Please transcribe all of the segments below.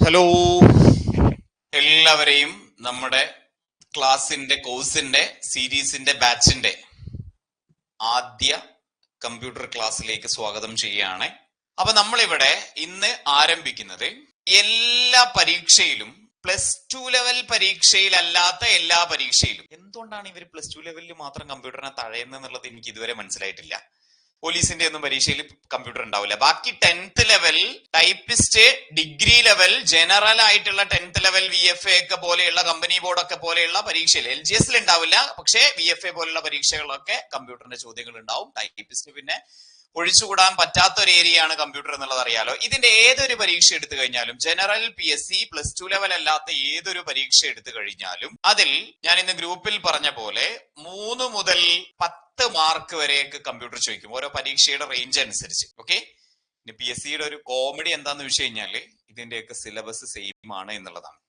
Hello, എല്ലാവരെയും നമ്മുടെ ക്ലാസിന്റെ കോഴ്സിന്റെ സീരീസിന്റെ ബാച്ചിന്റെ ആദ്യ കമ്പ്യൂട്ടർ ക്ലാസ്സിലേക്ക് സ്വാഗതം ചെയ്യുകയാണ്. അപ്പൊ നമ്മളിവിടെ ഇന്ന് ആരംഭിക്കുന്നത് എല്ലാ പരീക്ഷയിലും +2 ലെവൽ പരീക്ഷയിലല്ലാത്ത എല്ലാ പരീക്ഷയിലും. എന്തുകൊണ്ടാണ് ഇവർ +2 ലെവലിൽ മാത്രം കമ്പ്യൂട്ടറിനെ തഴയുന്നുള്ളത് എനിക്ക് ഇതുവരെ മനസ്സിലായിട്ടില്ല. പോലീസിന്റെ ഒന്നും പരീക്ഷയിൽ കമ്പ്യൂട്ടർ ഉണ്ടാവില്ല. ബാക്കി 10th level, typist, degree level, general ആയിട്ടുള്ള 10th ലെവൽ VFA ഒക്കെ പോലെയുള്ള കമ്പനി ബോർഡ് ഒക്കെ പോലെയുള്ള പരീക്ഷയിൽ LGS ഉണ്ടാവില്ല. പക്ഷേ VFA പോലുള്ള പരീക്ഷകളൊക്കെ കമ്പ്യൂട്ടറിന്റെ ചോദ്യങ്ങൾ ഉണ്ടാവും. ടൈപ്പിസ്റ്റ് പിന്നെ ഒഴിച്ചുകൂടാൻ പറ്റാത്ത ഒരു ഏരിയയാണ് കമ്പ്യൂട്ടർ എന്നുള്ളത് അറിയാലോ. ഇതിന്റെ ഏതൊരു പരീക്ഷ എടുത്തു കഴിഞ്ഞാലും, ജനറൽ, PSC, +2 ലെവൽ അല്ലാത്ത ഏതൊരു പരീക്ഷ എടുത്തു കഴിഞ്ഞാലും അതിൽ ഞാൻ ഇന്ന് ഗ്രൂപ്പിൽ പറഞ്ഞ പോലെ 3 മുതൽ 10 മാർക്ക് വരെയൊക്കെ കമ്പ്യൂട്ടർ ചോദിക്കും, ഓരോ പരീക്ഷയുടെ റേഞ്ച് അനുസരിച്ച്. ഓക്കെ, ഇനി PSCയുടെ ഒരു കോമഡി എന്താന്ന് വെച്ച് കഴിഞ്ഞാല് ഇതിന്റെയൊക്കെ സിലബസ് സെയിം ആണ് എന്നുള്ളതാണ്.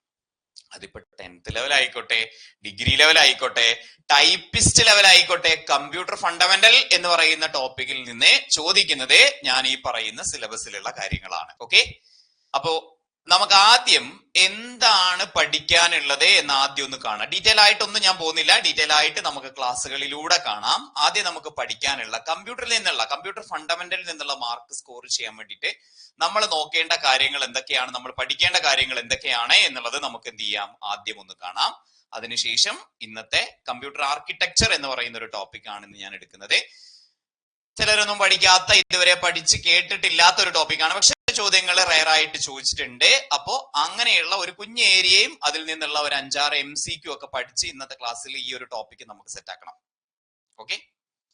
അതിപ്പോ 10th ലെവൽ ആയിക്കോട്ടെ, ഡിഗ്രി ലെവൽ ആയിക്കോട്ടെ, ടൈപ്പിസ്റ്റ് ലെവൽ ആയിക്കോട്ടെ, കമ്പ്യൂട്ടർ ഫണ്ടമെന്റൽ എന്ന് പറയുന്ന ടോപ്പിക്കിൽ നിന്ന് ചോദിക്കുന്നത് ഞാൻ ഈ പറയുന്ന സിലബസിലുള്ള കാര്യങ്ങളാണ്. ഓക്കെ, അപ്പോ നമുക്ക് ആദ്യം എന്താണ് പഠിക്കാനുള്ളത് എന്ന് ആദ്യം ഒന്ന് കാണാം. ഡീറ്റെയിൽ ആയിട്ടൊന്നും ഞാൻ പോകുന്നില്ല, ഡീറ്റെയിൽ ആയിട്ട് നമുക്ക് ക്ലാസ്സുകളിലൂടെ കാണാം. ആദ്യം നമുക്ക് പഠിക്കാനുള്ള കമ്പ്യൂട്ടറിൽ നിന്നുള്ള, കമ്പ്യൂട്ടർ ഫണ്ടമെന്റലിൽ നിന്നുള്ള മാർക്ക് സ്കോർ ചെയ്യാൻ വേണ്ടിയിട്ട് നമ്മൾ നോക്കേണ്ട കാര്യങ്ങൾ എന്തൊക്കെയാണ്, നമ്മൾ പഠിക്കേണ്ട കാര്യങ്ങൾ എന്തൊക്കെയാണ് എന്നുള്ളത് നമുക്ക് എന്ത് ചെയ്യാം, ആദ്യം ഒന്ന് കാണാം. അതിനുശേഷം ഇന്നത്തെ കമ്പ്യൂട്ടർ ആർക്കിടെക്ചർ എന്ന് പറയുന്ന ഒരു ടോപ്പിക് ആണ് ഇന്ന് ഞാൻ എടുക്കുന്നത്. ചിലരൊന്നും പഠിക്കാത്ത, ഇതുവരെ പഠിച്ച് കേട്ടിട്ടില്ലാത്ത ഒരു ടോപ്പിക്കാണ്, പക്ഷെ ചോദ്യങ്ങൾ റെയർ ആയിട്ട് ചോദിച്ചിട്ടുണ്ട്. അപ്പോ അങ്ങനെയുള്ള ഒരു കുഞ്ഞു ഏരിയയും അതിൽ നിന്നുള്ള ഒരു 5-6 MCQ ഒക്കെ പഠിച്ച് ഇന്നത്തെ ക്ലാസ്സിൽ ഈ ഒരു ടോപ്പിക് നമുക്ക് സെറ്റ് ആക്കണം. ഓക്കെ,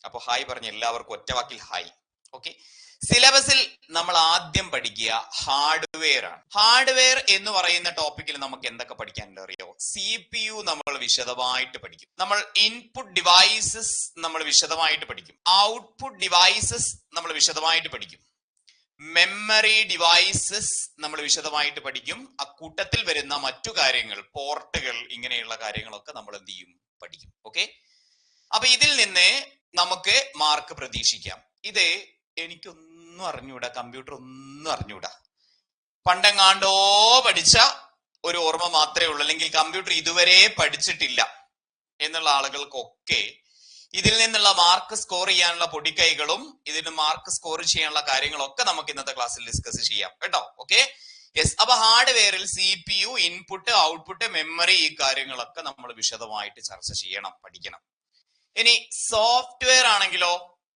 അപ്പൊ ഹായ് പറഞ്ഞ എല്ലാവർക്കും ഒറ്റവാക്കിൽ ഹായ്. ഓക്കെ, സിലബസിൽ നമ്മൾ ആദ്യം പഠിക്കുക ഹാർഡ്വെയർ ആണ്. ഹാർഡ്വെയർ എന്ന് പറയുന്ന ടോപ്പിക്കിൽ നമുക്ക് എന്തൊക്കെ പഠിക്കാനുണ്ട് അറിയോ? CPU നമ്മൾ വിശദമായിട്ട് പഠിക്കും. നമ്മൾ ഇൻപുട്ട് ഡിവൈസസ് നമ്മൾ വിശദമായിട്ട് പഠിക്കും. ഔട്ട്പുട്ട് ഡിവൈസസ് നമ്മൾ വിശദമായിട്ട് പഠിക്കും. മെമ്മറി ഡിവൈസസ് നമ്മൾ വിശദമായിട്ട് പഠിക്കും. അക്കൂട്ടത്തിൽ വരുന്ന മറ്റു കാര്യങ്ങൾ, പോർട്ടുകൾ, ഇങ്ങനെയുള്ള കാര്യങ്ങളൊക്കെ നമ്മൾ എന്ത് ചെയ്യും, പഠിക്കും. ഓക്കെ, അപ്പൊ ഇതിൽ നിന്ന് നമുക്ക് മാർക്ക് പ്രതീക്ഷിക്കാം. ഇത് എനിക്കൊന്നും അറിഞ്ഞൂടാ, കമ്പ്യൂട്ടർ ഒന്നും അറിഞ്ഞൂടാ, പണ്ടെങ്ങാണ്ടോ പഠിച്ച ഒരു ഓർമ്മ മാത്രമേ ഉള്ളൂ, അല്ലെങ്കിൽ കമ്പ്യൂട്ടർ ഇതുവരെ പഠിച്ചിട്ടില്ല എന്നുള്ള ആളുകൾക്കൊക്കെ ഇതിൽ നിന്നുള്ള മാർക്ക് സ്കോർ ചെയ്യാനുള്ള പൊടിക്കൈകളും ഇതിന് മാർക്ക് സ്കോർ ചെയ്യാനുള്ള കാര്യങ്ങളൊക്കെ നമുക്ക് ഇന്നത്തെ ക്ലാസ്സിൽ ഡിസ്കസ് ചെയ്യാം കേട്ടോ. Okay, yes. അപ്പൊ ഹാർഡ്വെയറിൽ CPU, ഇൻപുട്ട്, ഔട്ട്പുട്ട്, മെമ്മറി, ഈ കാര്യങ്ങളൊക്കെ നമ്മൾ വിശദമായിട്ട് ചർച്ച ചെയ്യണം, പഠിക്കണം. ഇനി സോഫ്റ്റ്വെയർ ആണെങ്കിലോ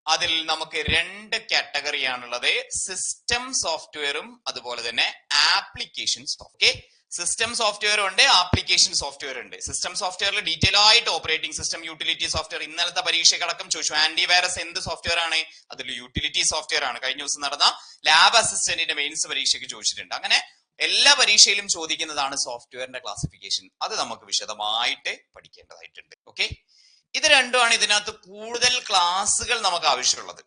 അതിൽ നമുക്ക് 2 കാറ്റഗറിയാണുള്ളത്, സിസ്റ്റം സോഫ്റ്റ്വെയറും അതുപോലെ തന്നെ ആപ്ലിക്കേഷൻ സോഫ്റ്റ്വെയർ. സിസ്റ്റം സോഫ്റ്റ്വെയർ ഉണ്ട്, ആപ്ലിക്കേഷൻ സോഫ്റ്റ്വെയർ ഉണ്ട്. സിസ്റ്റം സോഫ്റ്റ്വെയറിൽ ഡീറ്റെയിൽ ആയിട്ട് ഓപ്പറേറ്റിംഗ് സിസ്റ്റം, യൂട്ടിലിറ്റി സോഫ്റ്റ്വെയർ, ഇന്നലത്തെ പരീക്ഷകളടക്കം ചോദിച്ചു. ആന്റിവൈറസ് എന്ത് സോഫ്റ്റ്വെയർ ആണ്? അതിൽ യൂട്ടിലിറ്റി സോഫ്റ്റ്വെയർ ആണ്. കഴിഞ്ഞ ദിവസം നടന്ന ലാബ് അസിസ്റ്റന്റിന്റെ മെയിൻസ് പരീക്ഷയ്ക്ക് ചോദിച്ചിട്ടുണ്ട്. അങ്ങനെ എല്ലാ പരീക്ഷയിലും ചോദിക്കുന്നതാണ് സോഫ്റ്റ്വെയറിന്റെ ക്ലാസിഫിക്കേഷൻ. അത് നമുക്ക് വിശദമായിട്ട് പഠിക്കേണ്ടതായിട്ടുണ്ട്. ഓക്കെ, ഇത് രണ്ടുമാണ് ഇതിനകത്ത് കൂടുതൽ ക്ലാസ്സുകൾ നമുക്ക് ആവശ്യമുള്ളത്.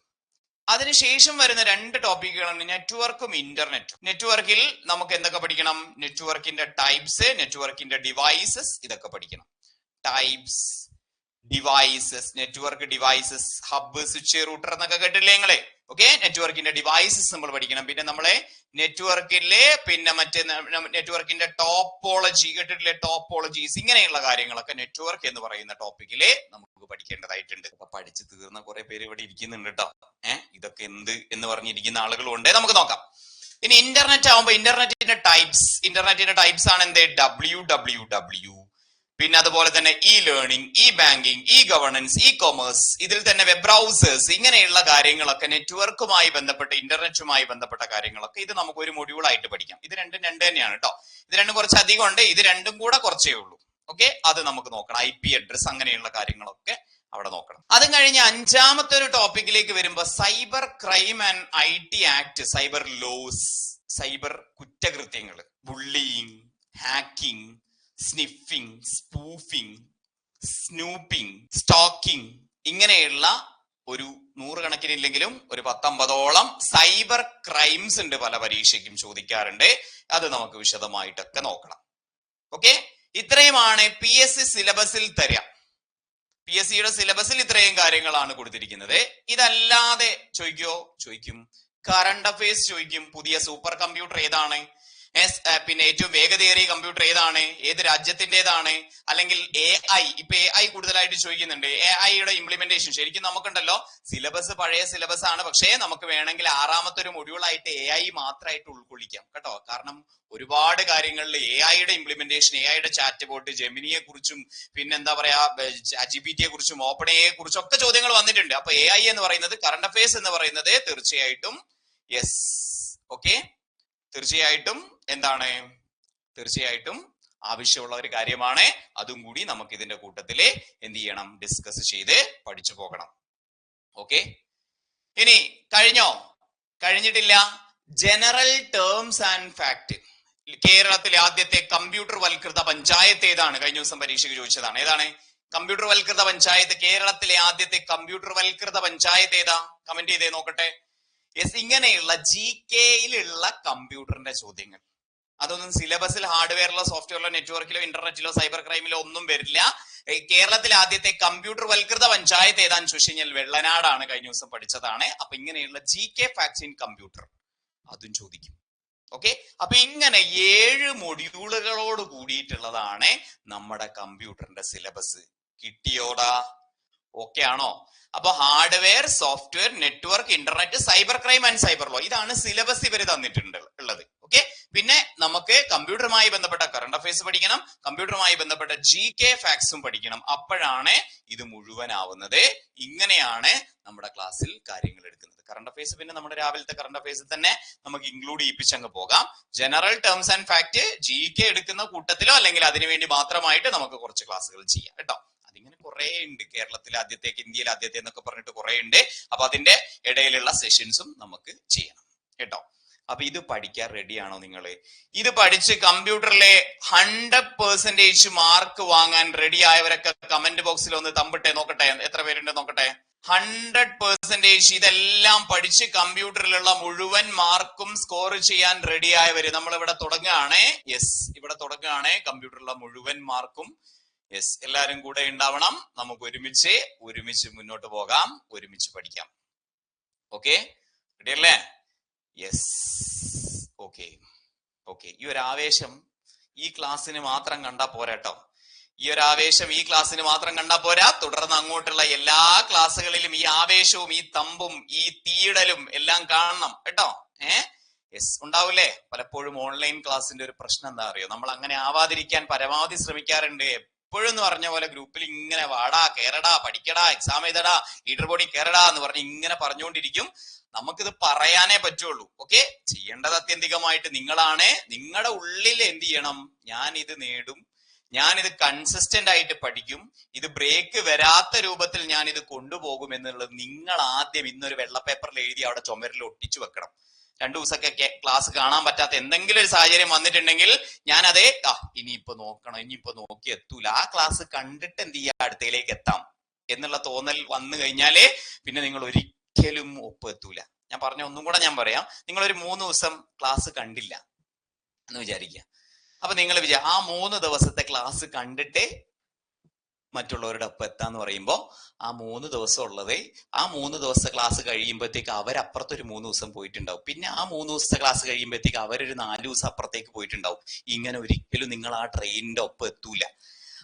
അതിനുശേഷം വരുന്ന 2 ടോപ്പിക്കുകളാണ് നെറ്റ്വർക്കും ഇന്റർനെറ്റും. നെറ്റ്വർക്കിൽ നമുക്ക് എന്തൊക്കെ പഠിക്കണം? നെറ്റ്വർക്കിന്റെ ടൈപ്സ്, നെറ്റ്വർക്കിന്റെ ഡിവൈസസ്, ഇതൊക്കെ പഠിക്കണം. Types, devices, network devices, hub, switch, router എന്നൊക്കെ കേട്ടില്ലേ നിങ്ങളെ? ഓക്കെ, നെറ്റ്വർക്കിന്റെ ഡിവൈസസ് നമ്മൾ പഠിക്കണം. പിന്നെ നമ്മളെ നെറ്റ്വർക്കിലെ മറ്റേ നെറ്റ്വർക്കിന്റെ ടോപ്പോളജി കേട്ടിട്ടില്ലേ? ടോപ്പോളജീസ്, ഇങ്ങനെയുള്ള കാര്യങ്ങളൊക്കെ നെറ്റ്വർക്ക് എന്ന് പറയുന്ന ടോപ്പിക്കില് നമുക്ക് പഠിക്കേണ്ടതായിട്ടുണ്ട്. അപ്പൊ പഠിച്ചു തീർന്ന കുറെ പേര് ഇവിടെ ഇരിക്കുന്നുണ്ട് കേട്ടോ. ഇതൊക്കെ എന്ത് എന്ന് പറഞ്ഞിരിക്കുന്ന ആളുകളും ഉണ്ട്. നമുക്ക് നോക്കാം. ഇനി ഇന്റർനെറ്റ് ആവുമ്പോ ഇന്റർനെറ്റിന്റെ ടൈപ്സ് ആണ് എന്ത്? WWW, പിന്നെ അതുപോലെ തന്നെ ലേണിംഗ്, ബാങ്കിങ്, ഗവേണൻസ്, കൊമേഴ്സ്, ഇതിൽ തന്നെ വെബ് ബ്രൗസേഴ്സ്, ഇങ്ങനെയുള്ള കാര്യങ്ങളൊക്കെ നെറ്റ്വർക്കുമായി ബന്ധപ്പെട്ട, ഇന്റർനെറ്റുമായി ബന്ധപ്പെട്ട കാര്യങ്ങളൊക്കെ ഇത് നമുക്ക് ഒരു മൊഡ്യൂൾ ആയിട്ട് പഠിക്കാം. ഇത് രണ്ടും തന്നെയാണ് കേട്ടോ. ഇത് രണ്ടും കുറച്ച് അധികം ഉണ്ട്, ഇത് രണ്ടും കൂടെ കുറച്ചേ ഉള്ളൂ. ഓക്കെ, അത് നമുക്ക് നോക്കണം. IP അഡ്രസ്, അങ്ങനെയുള്ള കാര്യങ്ങളൊക്കെ അവിടെ നോക്കണം. അതും കഴിഞ്ഞ് 5ാമത്തെ ഒരു ടോപ്പിക്കിലേക്ക് വരുമ്പോ cyber crime and IT act, cyber laws, സൈബർ കുറ്റകൃത്യങ്ങൾ, bullying, hacking, sniffing, spoofing, snooping, stalking, ഇങ്ങനെയുള്ള ഒരു 100 കണക്കിനില്ലെങ്കിലും ഒരു 10-50ഓളം സൈബർ ക്രൈംസ് ഉണ്ട്, പല പരീക്ഷയ്ക്കും ചോദിക്കാറുണ്ട്. അത് നമുക്ക് വിശദമായിട്ടൊക്കെ നോക്കണം. ഓക്കെ, ഇത്രയുമാണ് PSC സിലബസിൽ തരിക. PSCയുടെ സിലബസിൽ ഇത്രയും കാര്യങ്ങളാണ് കൊടുത്തിരിക്കുന്നത്. ഇതല്ലാതെ ചോദിക്കും, കറണ്ട് അഫയേഴ്സ് ചോദിക്കും. പുതിയ സൂപ്പർ കമ്പ്യൂട്ടർ ഏതാണ്? പിന്നെ ഏറ്റവും വേഗതയേറിയ കമ്പ്യൂട്ടർ ഏതാണ്, ഏത് രാജ്യത്തിൻ്റെതാണ്, അല്ലെങ്കിൽ AI. ഇപ്പൊ AI കൂടുതലായിട്ട് ചോദിക്കുന്നുണ്ട്. AI-യുടെ ഇംപ്ലിമെന്റേഷൻ ശരിക്കും നമുക്കുണ്ടല്ലോ, സിലബസ് പഴയ സിലബസ് ആണ്, പക്ഷേ നമുക്ക് വേണമെങ്കിൽ 6ാമത്തെ ഒരു മൊഡ്യൂളായിട്ട് AI മാത്രമായിട്ട് ഉൾക്കൊള്ളിക്കാം കേട്ടോ. കാരണം ഒരുപാട് കാര്യങ്ങളിൽ AI-യുടെ ഇംപ്ലിമെന്റേഷൻ, AI-യുടെ ചാറ്റ് ബോട്ട്, ജെമിനിയെ കുറിച്ചും പിന്നെന്താ പറയാ ChatGPT-യെ കുറിച്ചും OpenAI-യെ കുറിച്ചും ഒക്കെ ചോദ്യങ്ങൾ വന്നിട്ടുണ്ട്. അപ്പൊ AI എന്ന് പറയുന്നത്, കറണ്ട് അഫയേഴ്സ് എന്ന് പറയുന്നത് തീർച്ചയായിട്ടും യെസ് ഓക്കെ, തീർച്ചയായിട്ടും എന്താണ്, തീർച്ചയായിട്ടും ആവശ്യമുള്ള ഒരു കാര്യമാണ്. അതും കൂടി നമുക്ക് ഇതിന്റെ കൂട്ടത്തില് എന്ത് ചെയ്യണം, ഡിസ്കസ് ചെയ്ത് പഠിച്ചു പോകണം. ഓക്കെ, ഇനി കഴിഞ്ഞോ? കഴിഞ്ഞിട്ടില്ല. General terms and fact. കേരളത്തിലെ ആദ്യത്തെ കമ്പ്യൂട്ടർ വൽകൃത പഞ്ചായത്ത് ഏതാണ്? കഴിഞ്ഞ ദിവസം പരീക്ഷയ്ക്ക് ചോദിച്ചതാണ്. ഏതാണ് കമ്പ്യൂട്ടർ വൽകൃത പഞ്ചായത്ത്? കേരളത്തിലെ ആദ്യത്തെ കമ്പ്യൂട്ടർ വൽകൃത പഞ്ചായത്ത് ഏതാ? കമന്റ് ചെയ്തേ നോക്കട്ടെ. യെസ്, ഇങ്ങനെയുള്ള GK-യിലുള്ള കമ്പ്യൂട്ടറിന്റെ ചോദ്യങ്ങൾ, അതൊന്നും സിലബസിൽ ഹാർഡ്വെയറിലോ സോഫ്റ്റ്വെയറിലോ നെറ്റ്വർക്കിലോ ഇന്റർനെറ്റിലോ സൈബർ ക്രൈമിലോ ഒന്നും വരില്ല. കേരളത്തിലെ ആദ്യത്തെ കമ്പ്യൂട്ടർ വൽകൃത പഞ്ചായത്ത് ഏതാന്ന് ചോദിച്ചു കഴിഞ്ഞാൽ വെള്ളനാടാണ്. കഴിഞ്ഞ ദിവസം പഠിച്ചതാണ്. അപ്പൊ ഇങ്ങനെയുള്ള GK ഫാക്ട്സ് ഇൻ കമ്പ്യൂട്ടർ അതും ചോദിക്കും. ഓക്കെ, അപ്പൊ ഇങ്ങനെ 7 മൊഡ്യൂളുകളോട് കൂടിയിട്ടുള്ളതാണ് നമ്മുടെ കമ്പ്യൂട്ടറിന്റെ സിലബസ്. കിട്ടിയോടാ? ഓക്കെ ആണോ? അപ്പൊ hardware, software, network, internet, cyber crime and cyber law, ഇതാണ് സിലബസ് ഇവർ തന്നിട്ടുണ്ട് ഉള്ളത്. ഓക്കെ, പിന്നെ നമുക്ക് കമ്പ്യൂട്ടറുമായി ബന്ധപ്പെട്ട കറണ്ട് അഫയേഴ്സ് പഠിക്കണം, കമ്പ്യൂട്ടറുമായി ബന്ധപ്പെട്ട GK ഫാക്ട്സും പഠിക്കണം. അപ്പോഴാണ് ഇത് മുഴുവനാവുന്നത്. ഇങ്ങനെയാണ് നമ്മുടെ ക്ലാസ്സിൽ കാര്യങ്ങൾ എടുക്കുന്നത്. കറണ്ട് അഫയേഴ്സ് പിന്നെ നമ്മുടെ രാവിലത്തെ കറണ്ട് അഫയേഴ്സ് തന്നെ നമുക്ക് ഇൻക്ലൂഡ് ചെയ്യിപ്പിച്ചങ്ങ് പോകാം. General terms and fact GK എടുക്കുന്ന കൂട്ടത്തിലോ അല്ലെങ്കിൽ അതിനുവേണ്ടി മാത്രമായിട്ട് നമുക്ക് കുറച്ച് ക്ലാസ്സുകൾ ചെയ്യാം കേട്ടോ. അതിങ്ങനെ കുറെ ഉണ്ട്. കേരളത്തിലെ ആദ്യത്തേക്ക്, ഇന്ത്യയിലെ ആദ്യത്തെ എന്നൊക്കെ പറഞ്ഞിട്ട് കുറെ ഉണ്ട്. അപ്പൊ അതിന്റെ ഇടയിലുള്ള സെഷൻസും നമുക്ക് ചെയ്യണം കേട്ടോ. അപ്പൊ ഇത് പഠിക്കാൻ റെഡിയാണോ നിങ്ങള്? ഇത് പഠിച്ച് കമ്പ്യൂട്ടറിലെ 100% മാർക്ക് വാങ്ങാൻ റെഡി ആയവരൊക്കെ കമന്റ് ബോക്സിൽ ഒന്ന് തമ്പിട്ടെ നോക്കട്ടെ, എത്ര പേരുണ്ട് നോക്കട്ടെ. 100% ഇതെല്ലാം പഠിച്ച് കമ്പ്യൂട്ടറിലുള്ള മുഴുവൻ മാർക്കും സ്കോർ ചെയ്യാൻ റെഡി ആയവര് നമ്മൾ ഇവിടെ തുടങ്ങുകയാണ്. യെസ്, ഇവിടെ തുടങ്ങുകയാണ് കമ്പ്യൂട്ടറിലുള്ള മുഴുവൻ മാർക്കും. യെസ്, എല്ലാരും കൂടെ ഉണ്ടാവണം. നമുക്ക് ഒരുമിച്ച് മുന്നോട്ട് പോകാം, ഒരുമിച്ച് പഠിക്കാം. ഓക്കെ, റെഡി അല്ലേ? Yes, okay okay. ഈ ഒരു ആവേശം ഈ ക്ലാസ്സിന് മാത്രം കണ്ടാ പോരാട്ടോ. ഈ ഒരു ആവേശം ഈ ക്ലാസ്സിന് മാത്രം കണ്ടാ പോരാ. തുടർന്ന് അങ്ങോട്ടുള്ള എല്ലാ ക്ലാസ്സുകളിലും ഈ ആവേശവും ഈ തമ്പും ഈ തീയിടലും എല്ലാം കാണണം കേട്ടോ. യെസ്, ഉണ്ടാവൂലേ? പലപ്പോഴും ഓൺലൈൻ ക്ലാസ്സിന്റെ ഒരു പ്രശ്നം എന്താ അറിയോ, നമ്മൾ അങ്ങനെ ആവാതിരിക്കാൻ പരമാവധി ശ്രമിക്കാറുണ്ട്. എപ്പോഴും എന്ന് പറഞ്ഞ പോലെ ഗ്രൂപ്പിൽ ഇങ്ങനെ വാടാ, കേറടാ, പഠിക്കടാ, എക്സാം എഴുതടാ, ലീഡർ ബോർഡിൽ കേറടാ എന്ന് പറഞ്ഞ് ഇങ്ങനെ പറഞ്ഞുകൊണ്ടിരിക്കും. നമുക്കിത് പറയാനേ പറ്റുള്ളൂ. ഓക്കെ, ചെയ്യേണ്ടത് ആത്യന്തികമായിട്ട് നിങ്ങളാണ്. നിങ്ങളുടെ ഉള്ളിൽ എന്ത് ചെയ്യണം, ഞാൻ ഇത് നേടും, ഞാൻ ഇത് കൺസിസ്റ്റന്റ് ആയിട്ട് പഠിക്കും, ഇത് ബ്രേക്ക് വരാത്ത രൂപത്തിൽ ഞാൻ ഇത് കൊണ്ടുപോകും എന്നുള്ളത് നിങ്ങൾ ആദ്യം ഇന്നൊരു വെള്ള പേപ്പറിൽ എഴുതി അവിടെ ചുമരിൽ ഒട്ടിച്ചു വെക്കണം. 2 ദിവസമൊക്കെ ക്ലാസ് കാണാൻ പറ്റാത്ത എന്തെങ്കിലും ഒരു സാഹചര്യം വന്നിട്ടുണ്ടെങ്കിൽ ഞാൻ അതേ ഇനിയിപ്പോ നോക്കണം, ഇനിയിപ്പോ നോക്കി എത്തൂല, ആ ക്ലാസ് കണ്ടിട്ട് എന്ത് ചെയ്യാ അടുത്തയിലേക്ക് എത്താം എന്നുള്ള തോന്നൽ വന്നു കഴിഞ്ഞാലേ പിന്നെ നിങ്ങൾ ഒരിക്കലും ഒപ്പം എത്തൂല. ഞാൻ പറഞ്ഞ ഒന്നും കൂടെ ഞാൻ പറയാം. നിങ്ങളൊരു 3 ദിവസം ക്ലാസ് കണ്ടില്ല എന്ന് വിചാരിക്കുക. അപ്പൊ നിങ്ങൾ ആ 3 ദിവസത്തെ ക്ലാസ് കണ്ടിട്ട് മറ്റുള്ളവരുടെ ഒപ്പം എത്താന്ന് പറയുമ്പോ ആ 3 ദിവസം ഉള്ളത്, ആ 3 ദിവസത്തെ ക്ലാസ് കഴിയുമ്പോഴത്തേക്ക് അവരപ്പുറത്തൊരു 3 ദിവസം പോയിട്ടുണ്ടാവും. പിന്നെ ആ 3 ദിവസത്തെ ക്ലാസ് കഴിയുമ്പോഴത്തേക്ക് അവരൊരു 4 ദിവസം അപ്പുറത്തേക്ക് പോയിട്ടുണ്ടാവും. ഇങ്ങനെ ഒരിക്കലും നിങ്ങൾ ആ ട്രെയിനിന്റെ ഒപ്പം എത്തൂല.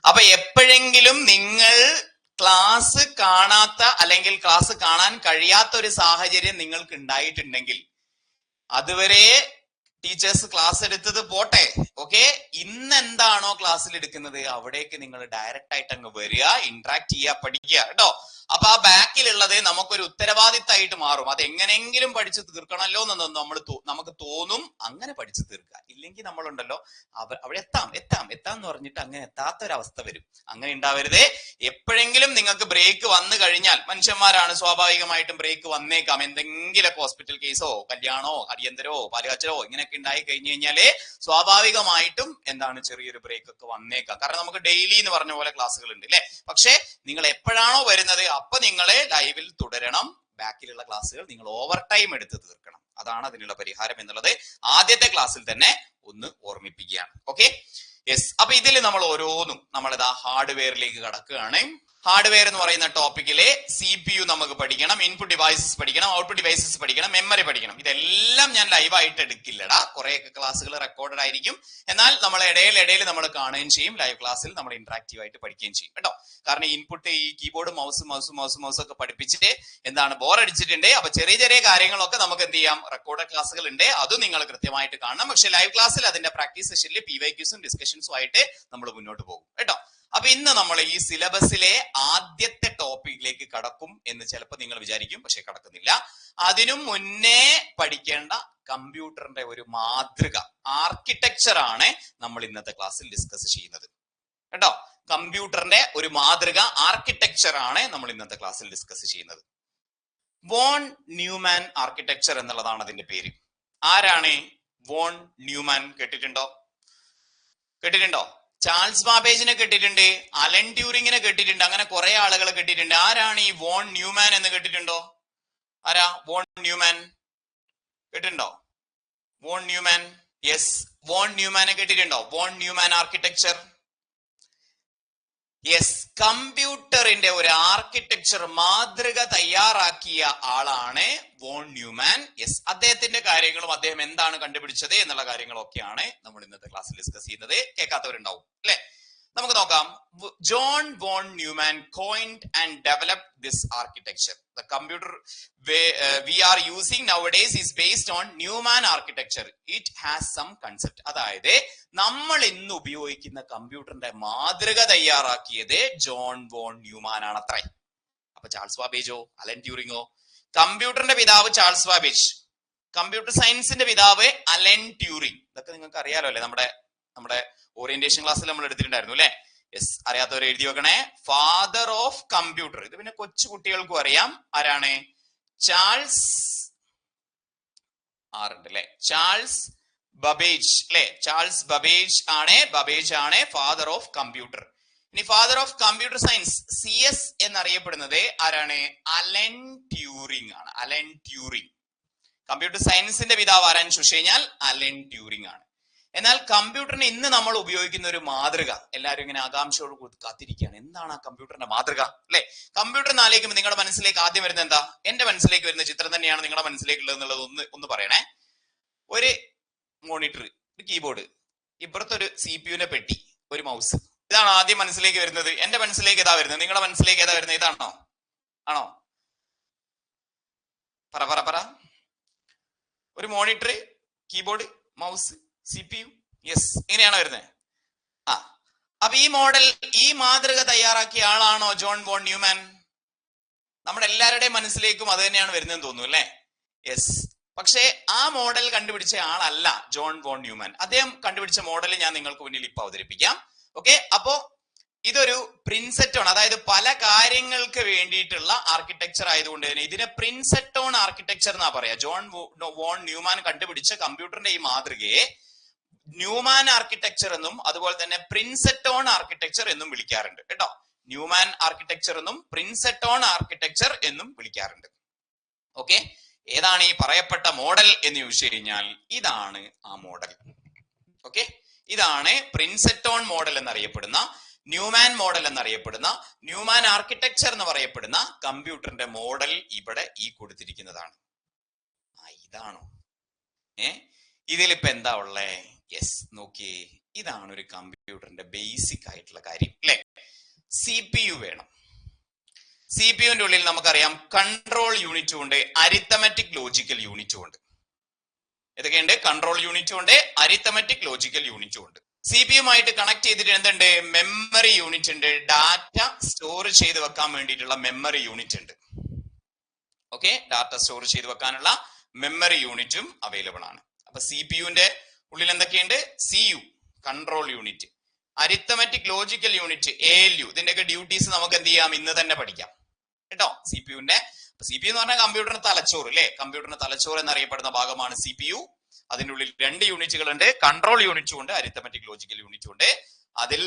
അപ്പൊ എപ്പോഴെങ്കിലും നിങ്ങൾ ക്ലാസ് കാണാത്ത അല്ലെങ്കിൽ ക്ലാസ് കാണാൻ കഴിയാത്ത ഒരു സാഹചര്യം നിങ്ങൾക്ക് ഉണ്ടായിട്ടുണ്ടെങ്കിൽ, അതുവരെ ടീച്ചേഴ്സ് ക്ലാസ് എടുത്തത് പോട്ടെ, ഓക്കെ, ഇന്ന് എന്താണോ ക്ലാസ്സിൽ എടുക്കുന്നത് അവിടേക്ക് നിങ്ങൾ ഡയറക്റ്റ് ആയിട്ട് അങ്ങ് വരിക, ഇന്ററാക്ട് ചെയ്യുക, പഠിക്കുക കേട്ടോ. അപ്പൊ ആ ബാക്കിലുള്ളത് നമുക്കൊരു ഉത്തരവാദിത്തമായിട്ട് മാറും. അത് എങ്ങനെയെങ്കിലും പഠിച്ചു തീർക്കണമല്ലോ എന്നൊന്നും നമുക്ക് തോന്നും. അങ്ങനെ പഠിച്ചു തീർക്കുക. ഇല്ലെങ്കിൽ നമ്മളുണ്ടല്ലോ അവിടെ എത്താം എന്ന് പറഞ്ഞിട്ട് അങ്ങനെ എത്താത്തൊരവസ്ഥ വരും. അങ്ങനെ ഉണ്ടാവരുതേ. എപ്പോഴെങ്കിലും നിങ്ങൾക്ക് ബ്രേക്ക് വന്നു കഴിഞ്ഞാൽ, മനുഷ്യന്മാരാണ്, സ്വാഭാവികമായിട്ടും ബ്രേക്ക് വന്നേക്കാം. എന്തെങ്കിലും ഹോസ്പിറ്റൽ കേസോ കല്യാണോ അടിയന്തരോ പാലുകാച്ചലോ ഇങ്ങനെയൊക്കെ ഉണ്ടായി കഴിഞ്ഞു കഴിഞ്ഞാലേ സ്വാഭാവികമായിട്ടും എന്താണ് ചെറിയൊരു ബ്രേക്ക് ഒക്കെ വന്നേക്കാം. കാരണം നമുക്ക് ഡെയിലി എന്ന് പറഞ്ഞ പോലെ ക്ലാസ്സുകൾ ഉണ്ട് അല്ലെ. പക്ഷെ നിങ്ങൾ എപ്പോഴാണോ വരുന്നത് അപ്പൊ നിങ്ങളെ ലൈവിൽ തുടരണം. ബാക്കിലുള്ള ക്ലാസ്സുകൾ നിങ്ങൾ ഓവർ ടൈം എടുത്ത് തീർക്കണം. അതാണ് അതിനുള്ള പരിഹാരം എന്നുള്ളത് ആദ്യത്തെ ക്ലാസ്സിൽ തന്നെ ഒന്ന് ഓർമ്മിപ്പിക്കുകയാണ്. Okay, yes. അപ്പൊ ഇതിൽ നമ്മൾ ഓരോന്നും നമ്മളിതാ ഹാർഡ്വെയറിലേക്ക് കടക്കുകയാണ്. ഹാർഡ്വെയർ എന്ന് പറയുന്ന ടോപ്പിക്കിലെ CPU നമുക്ക് പഠിക്കണം, ഇൻപുട്ട് ഡിവൈസസ് പഠിക്കണം, ഔട്ട്പുട്ട് ഡിവൈസസ് പഠിക്കണം, മെമ്മറി പഠിക്കണം. ഇതെല്ലാം ഞാൻ ലൈവായിട്ട് എടുക്കില്ലടാ, കുറെയൊക്കെ ക്ലാസ്സുകൾ റെക്കോർഡഡ് ആയിരിക്കും. എന്നാൽ നമ്മൾ ഇടയിൽ നമ്മൾ കാണുകയും ചെയ്യും. ലൈവ് ക്ലാസ്സിൽ നമ്മൾ ഇന്ററാക്റ്റീവ് ആയിട്ട് പഠിക്കുകയും ചെയ്യും കേട്ടോ. കാരണം ഇൻപുട്ട് ഈ കീബോർഡ് മൗസ് ഒക്കെ പഠിപ്പിച്ചിട്ട് എന്താണ് ബോർ അടിച്ചിട്ടുണ്ട്. അപ്പൊ ചെറിയ ചെറിയ കാര്യങ്ങളൊക്കെ നമുക്ക് എന്ത് ചെയ്യാം, റെക്കോർഡ് ക്ലാസ്സുകൾ ഉണ്ട്, അതും നിങ്ങൾ കൃത്യമായിട്ട് കാണണം. പക്ഷെ ലൈവ് ക്ലാസ്സിൽ അതിന്റെ പ്രാക്ടീസ് സെഷനിൽ PYQസും ഡിസ്കഷൻസും ആയിട്ട് നമ്മൾ മുന്നോട്ട് പോകും കേട്ടോ. അപ്പൊ ഇന്ന് നമ്മൾ ഈ സിലബസിലെ ആദ്യത്തെ ടോപ്പിക്കിലേക്ക് കടക്കും എന്ന് ചിലപ്പോൾ നിങ്ങൾ വിചാരിക്കും, പക്ഷെ കടക്കുന്നില്ല. അതിനും മുന്നേ പഠിക്കേണ്ട കമ്പ്യൂട്ടറിന്റെ ഒരു മാതൃക ആർക്കിടെക്ചർ ആണ് നമ്മൾ ഇന്നത്തെ ക്ലാസ്സിൽ ഡിസ്കസ് ചെയ്യുന്നത് കേട്ടോ. കമ്പ്യൂട്ടറിന്റെ ഒരു മാതൃക ആർക്കിടെക്ചർ ആണ് നമ്മൾ ഇന്നത്തെ ക്ലാസ്സിൽ ഡിസ്കസ് ചെയ്യുന്നത്. വോൺ ന്യൂമാൻ ആർക്കിടെക്ചർ എന്നുള്ളതാണ് അതിന്റെ പേര്. ആരാണ് വോൺ ന്യൂമാൻ? കേട്ടിട്ടുണ്ടോ? ചാൾസ് ബാബേജിനെ കേട്ടിട്ടുണ്ട്, അലൻ ട്യൂറിങ്ങിനെ കേട്ടിട്ടുണ്ട്, അങ്ങനെ കുറെ ആളുകളെ കേട്ടിട്ടുണ്ട്. ആരാണ് ഈ വോൺ ന്യൂമാൻ എന്ന് കേട്ടിട്ടുണ്ടോ? ആരാ വോൺ ന്യൂമാൻ? കേട്ടിട്ടുണ്ടോ വോൺ ന്യൂമാൻ? യെസ്, വോൺ ന്യൂമാനെ കേട്ടിട്ടുണ്ടോ? Von Neumann architecture. യെസ്, കമ്പ്യൂട്ടറിന്റെ ഒരു ആർക്കിടെക്ചർ മാതൃക തയ്യാറാക്കിയ ആളാണ് വോൺ ന്യൂമാൻ. യെസ്, അദ്ദേഹത്തിന്റെ കാര്യങ്ങളും അദ്ദേഹം എന്താണ് കണ്ടുപിടിച്ചത് എന്നുള്ള കാര്യങ്ങളൊക്കെയാണ് നമ്മൾ ഇന്നത്തെ ക്ലാസ്സിൽ ഡിസ്കസ് ചെയ്യുന്നത്. കേൾക്കാത്തവരുണ്ടാവും അല്ലെ? നമുക്ക് നോക്കാം. John von Neumann coined and developed this architecture. The computer we are using nowadays is based on Newman architecture. It has some concept. അതായത് നമ്മൾ ഇന്ന് ഉപയോഗിക്കുന്ന കമ്പ്യൂട്ടറിന്റെ മാതൃക തയ്യാറാക്കിയത് ജോൺ വോൺ ന്യൂമാൻ ആണ് അത്രേ. അപ്പൊ ചാൾസ് ബാബേജോ അലൻ ട്യൂറിങ്ങോ? കമ്പ്യൂട്ടറിന്റെ പിതാവ് ചാൾസ് ബാബേജ്, കമ്പ്യൂട്ടർ സയൻസിന്റെ പിതാവ് അലൻ ട്യൂറിങ്. ഇതൊക്കെ നിങ്ങൾക്ക് അറിയാലോ അല്ലെ? നമ്മുടെ ഓറിയന്റേഷൻ ക്ലാസ്സിൽ നമ്മൾ എടുത്തിട്ടുണ്ടായിരുന്നു അല്ലെ? യെസ്, അറിയാത്തവരെ എഴുതി വെക്കണേ. Father of computer. ഇത് പിന്നെ കൊച്ചു കുട്ടികൾക്കും അറിയാം. ആരാണ്? ചാൾസ് ആറുണ്ട് അല്ലെ? ചാൾസ് ബബേജ് അല്ലെ? ചാൾസ് ബബേജ് ആണ് ഫാദർ ഓഫ് കമ്പ്യൂട്ടർ. ഇനി father of computer science CS എന്നറിയപ്പെടുന്നത് ആരാണ്? അലൻ ട്യൂറിങ് ആണ്. Alan Turing. കമ്പ്യൂട്ടർ സയൻസിന്റെ പിതാവ് ആരാന്ന് ചോദിച്ചു കഴിഞ്ഞാൽ അലൻ ട്യൂറിങ് ആണ്. എന്നാൽ കമ്പ്യൂട്ടറിന് ഇന്ന് നമ്മൾ ഉപയോഗിക്കുന്ന ഒരു മാതൃക, എല്ലാവരും ഇങ്ങനെ ആകാംക്ഷയോട് കാത്തിരിക്കുകയാണ്, എന്താണ് ആ കമ്പ്യൂട്ടറിന്റെ മാതൃക അല്ലെ? കമ്പ്യൂട്ടർ ആലോചിക്കുമ്പോൾ നിങ്ങളുടെ മനസ്സിലേക്ക് ആദ്യം വരുന്നത് എന്താ? എന്റെ മനസ്സിലേക്ക് വരുന്ന ചിത്രം തന്നെയാണ് നിങ്ങളുടെ മനസ്സിലേക്കുള്ളത് എന്നുള്ളത് ഒന്ന് പറയണേ. ഒരു മോണിറ്റർ, ഒരു കീബോർഡ്, ഇപ്പുറത്തൊരു CPU പെട്ടി, ഒരു മൗസ്. ഇതാണ് ആദ്യം മനസ്സിലേക്ക് വരുന്നത്. എന്റെ മനസ്സിലേക്ക് ഏതാ വരുന്നത്? നിങ്ങളുടെ മനസ്സിലേക്ക് ഏതാ വരുന്നത്? ഇതാണോ? ആണോ? പറ. ഒരു monitor, keyboard, mouse, CPU. Yes, ഇങ്ങനെയാണോ വരുന്നത്? അപ്പൊ ഈ മാതൃക തയ്യാറാക്കിയ ആളാണോ ജോൺ വോൺ ന്യൂമാൻ? നമ്മുടെ എല്ലാവരുടെയും മനസ്സിലേക്കും അത് തന്നെയാണ് വരുന്നതെന്ന് തോന്നുന്നു അല്ലെ? യെസ്, പക്ഷേ ആ മോഡൽ കണ്ടുപിടിച്ച ആളല്ല ജോൺ വോൺ ന്യൂമാൻ. അദ്ദേഹം കണ്ടുപിടിച്ച മോഡൽ ഞാൻ നിങ്ങൾക്ക് മുന്നിൽ ഇപ്പൊ അവതരിപ്പിക്കാം. ഓക്കെ, അപ്പോ ഇതൊരു പ്രിൻസെറ്റോൺ, അതായത് പല കാര്യങ്ങൾക്ക് വേണ്ടിയിട്ടുള്ള ആർക്കിടെക്ചർ ആയതുകൊണ്ട് തന്നെ ഇതിനെ പ്രിൻസെറ്റോൺ ആർക്കിടെക്ചർ എന്നാ പറയാ. ജോൺ വോൺ ന്യൂമാൻ കണ്ടുപിടിച്ച കമ്പ്യൂട്ടറിന്റെ ഈ മാതൃകയെ ന്യൂമാൻ ആർക്കിടെക്ചർ എന്നും അതുപോലെ തന്നെ പ്രിൻസെറ്റോൺ ആർക്കിടെക്ചർ എന്നും വിളിക്കാറുണ്ട് കേട്ടോ. ന്യൂമാൻ ആർക്കിടെക്ചർ എന്നും പ്രിൻസെറ്റോൺ ആർക്കിടെക്ചർ എന്നും വിളിക്കാറുണ്ട്. ഓക്കെ, ഏതാണ് ഈ പറയപ്പെട്ട മോഡൽ എന്ന് ചോദിച്ചു കഴിഞ്ഞാൽ ഇതാണ് ആ മോഡൽ. ഓക്കെ, ഇതാണ് പ്രിൻസെറ്റോൺ മോഡൽ എന്നറിയപ്പെടുന്ന, ന്യൂമാൻ മോഡൽ എന്നറിയപ്പെടുന്ന, ന്യൂമാൻ ആർക്കിടെക്ചർ എന്ന് പറയപ്പെടുന്ന കമ്പ്യൂട്ടറിന്റെ മോഡൽ ഇവിടെ ഈ കൊടുത്തിരിക്കുന്നതാണ്. ഇതാണോ? ഇതിലിപ്പോ എന്താ ഉള്ളേ? യെസ്, നോക്കിയേ, ഇതാണ് ഒരു കമ്പ്യൂട്ടറിന്റെ ബേസിക് ആയിട്ടുള്ള കാര്യം അല്ലെ? CPU വേണം. CPUവിന്റെ ഉള്ളിൽ നമുക്കറിയാം കൺട്രോൾ യൂണിറ്റും ഉണ്ട്, അരിത്തമെറ്റിക് ലോജിക്കൽ യൂണിറ്റും ഉണ്ട്. ഏതൊക്കെയുണ്ട്? കൺട്രോൾ യൂണിറ്റും ഉണ്ട്, അരിത്തമെറ്റിക് ലോജിക്കൽ യൂണിറ്റും ഉണ്ട്. CPU-മായിട്ട് കണക്ട് ചെയ്തിട്ട് എന്തുണ്ട്? മെമ്മറി യൂണിറ്റ് ഉണ്ട്, ഡാറ്റ സ്റ്റോർ ചെയ്ത് വെക്കാൻ വേണ്ടിയിട്ടുള്ള മെമ്മറി യൂണിറ്റ് ഉണ്ട്. ഓക്കെ, ഡാറ്റ സ്റ്റോർ ചെയ്ത് വെക്കാനുള്ള മെമ്മറി യൂണിറ്റും അവൈലബിൾ ആണ്. അപ്പൊ CPU-ന്റെ ഉള്ളിൽ എന്തൊക്കെയുണ്ട്? CU control unit, arithmetic logical unit ALU. ഇതിന്റെയൊക്കെ ഡ്യൂട്ടീസ് നമുക്ക് എന്ത് ചെയ്യാം? ഇന്ന് തന്നെ പഠിക്കാം കേട്ടോ. CPU-ന്റെ CPU എന്ന് പറഞ്ഞാൽ കമ്പ്യൂട്ടറിന് തലച്ചോറ് അല്ലെ? കമ്പ്യൂട്ടറിന് തലച്ചോറ് എന്നറിയപ്പെടുന്ന ഭാഗമാണ് CPU. അതിൻ്റെ ഉള്ളിൽ 2 യൂണിറ്റുകൾ ഉണ്ട്, കൺട്രോൾ യൂണിറ്റും ഉണ്ട്, അരിത്തമെറ്റിക് ലോജിക്കൽ യൂണിറ്റും ഉണ്ട്. അതിൽ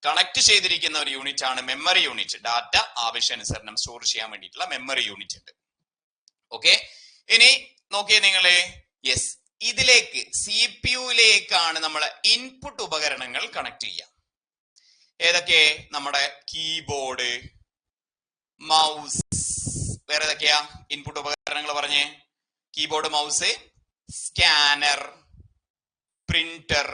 കണക്ട് ചെയ്തിരിക്കുന്ന ഒരു യൂണിറ്റ് ആണ് മെമ്മറി യൂണിറ്റ്. ഡാറ്റ ആവശ്യാനുസരണം സ്റ്റോർ ചെയ്യാൻ വേണ്ടിയിട്ടുള്ള മെമ്മറി യൂണിറ്റ് ഉണ്ട്. ഓക്കെ, ഇനി നോക്കിയേ നിങ്ങള്. യെസ്, ഇതിലേക്ക് CPU-യിലേക്കാണ് നമ്മളെ ഇൻപുട്ട് ഉപകരണങ്ങൾ കണക്ട് ചെയ്യുക. ഏതൊക്കെ? നമ്മുടെ കീബോർഡ്, മൗസ്. വേറെ ഏതൊക്കെയാ ഇൻപുട്ട് ഉപകരണങ്ങൾ പറഞ്ഞേ? കീബോർഡ്, മൗസ്, സ്കാനർ, പ്രിന്റർ,